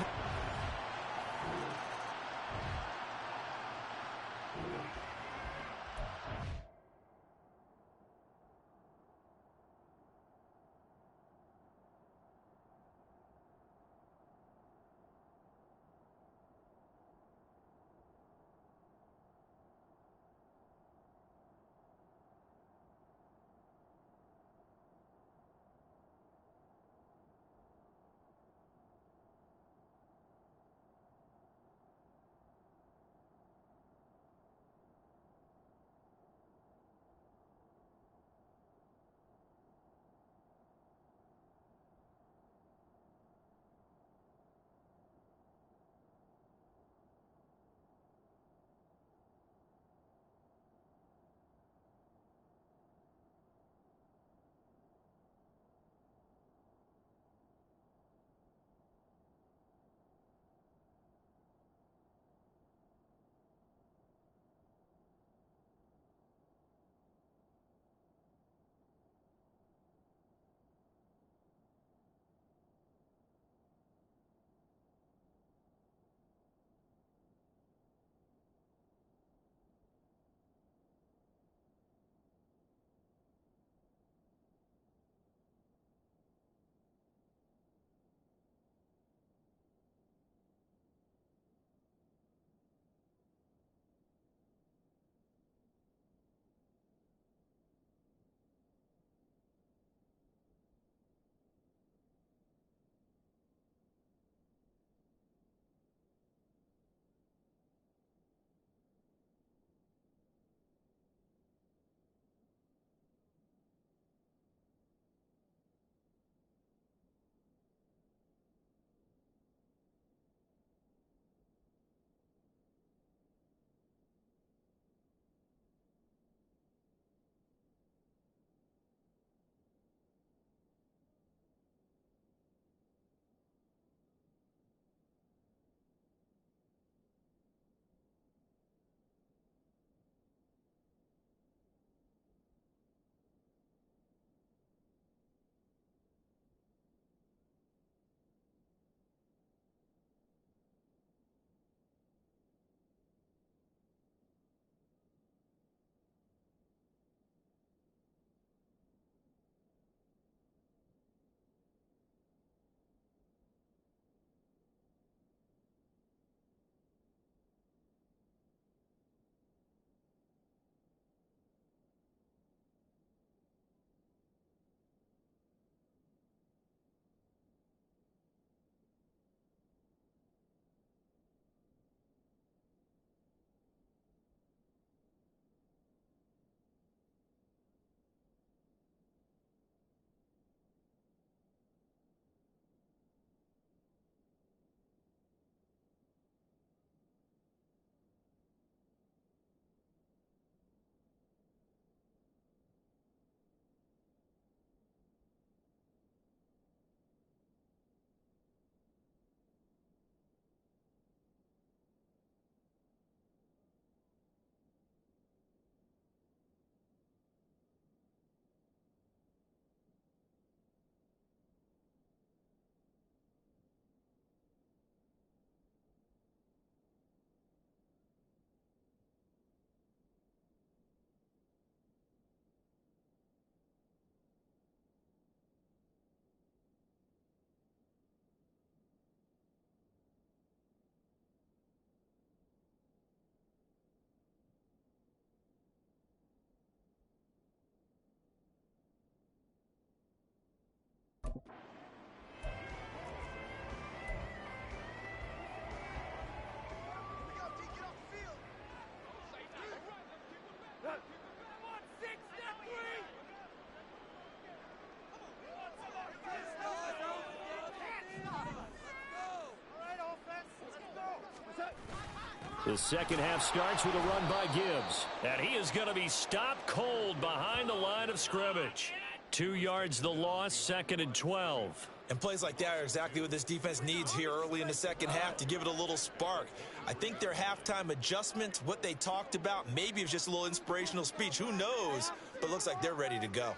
The second half starts with a run by Gibbs. And he is going to be stopped cold behind the line of scrimmage. 2 yards the loss, 2nd and 12. And plays like that are exactly what this defense needs here early in the second half to give it a little spark. I think their halftime adjustments, what they talked about, maybe it's just a little inspirational speech. Who knows? But it looks like they're ready to go.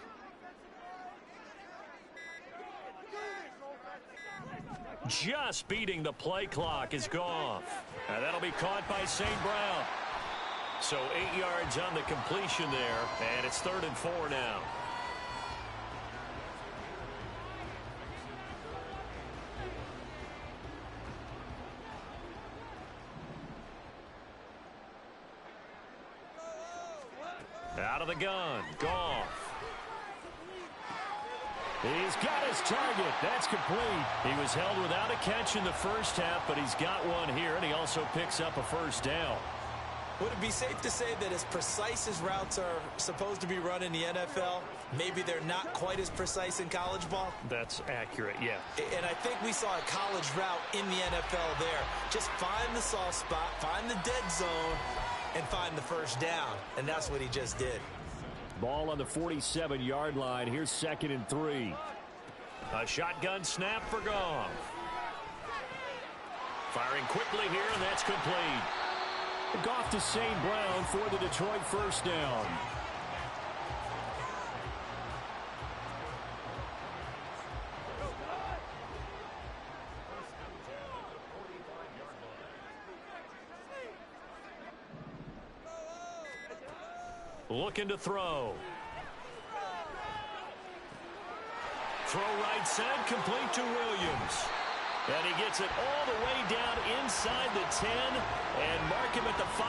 Just beating the play clock is Goff. And that'll be caught by St. Brown. So 8 yards on the completion there, and it's 3rd and 4 now. Out of the gun, Goff. He's got his target. That's complete. He was held without a catch in the first half, but he's got one here, and he also picks up a first down. Would it be safe to say that as precise as routes are supposed to be run in the NFL, maybe they're not quite as precise in college ball? That's accurate, yeah. And I think we saw a college route in the NFL there. Just find the soft spot, find the dead zone, and find the first down. And that's what he just did. Ball on the 47-yard line. Here's 2nd and 3. A shotgun snap for Goff. Firing quickly here, and that's complete. Goff to St. Brown for the Detroit first down. Looking to throw. Throw right side, complete to Williams. And he gets it all the way down inside the 10 and mark him at the 5.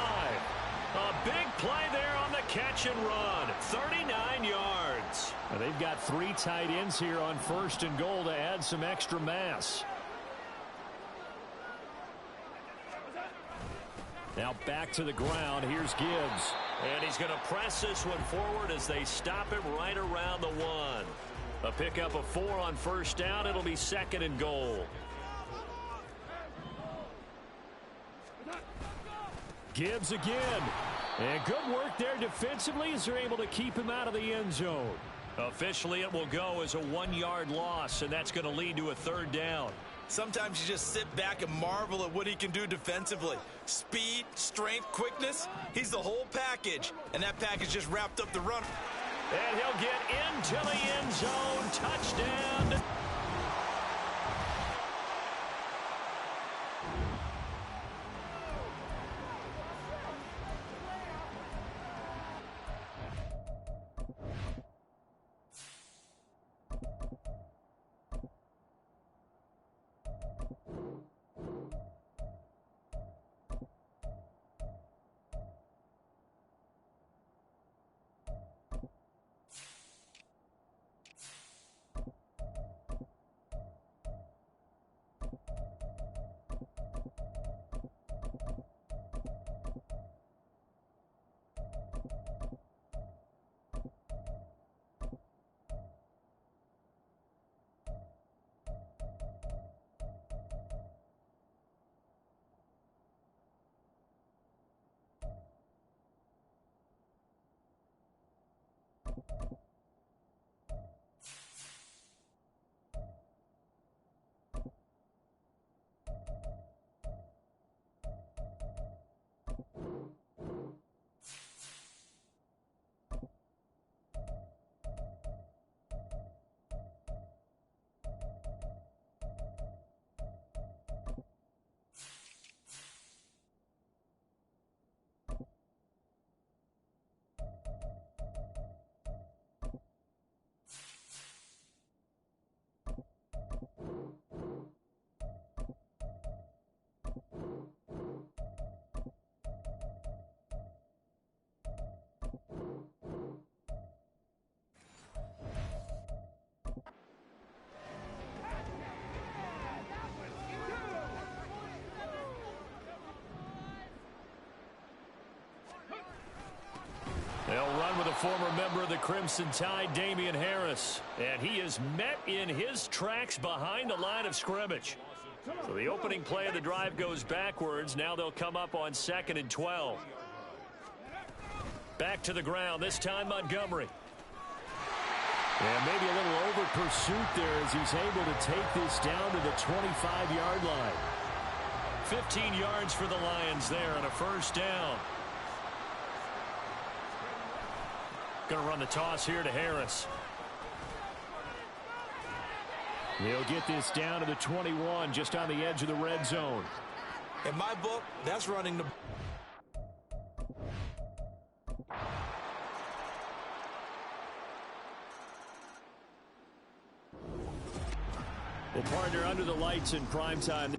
A big play there on the catch and run. 39 yards. Now they've got 3 tight ends here on 1st and goal to add some extra mass. Now back to the ground. Here's Gibbs. And he's going to press this one forward as they stop him right around the 1. A pickup of 4 on first down. It'll be 2nd and goal. Gibbs again. And good work there defensively as they're able to keep him out of the end zone. Officially, it will go as a 1-yard loss, and that's going to lead to a 3rd down. Sometimes you just sit back and marvel at what he can do defensively. Speed, strength, quickness. He's the whole package. And that package just wrapped up the run. And he'll get into the end zone. Touchdown. They'll run with a former member of the Crimson Tide, Damian Harris. And he is met in his tracks behind the line of scrimmage. So the opening play of the drive goes backwards. Now they'll come up on 2nd and 12. Back to the ground, this time Montgomery. And maybe a little over pursuit there as he's able to take this down to the 25-yard line. 15 yards for the Lions there on a first down. Going to run the toss here to Harris. He'll get this down to the 21, just on the edge of the red zone. In my book, that's running the... Well, partner, under the lights in primetime.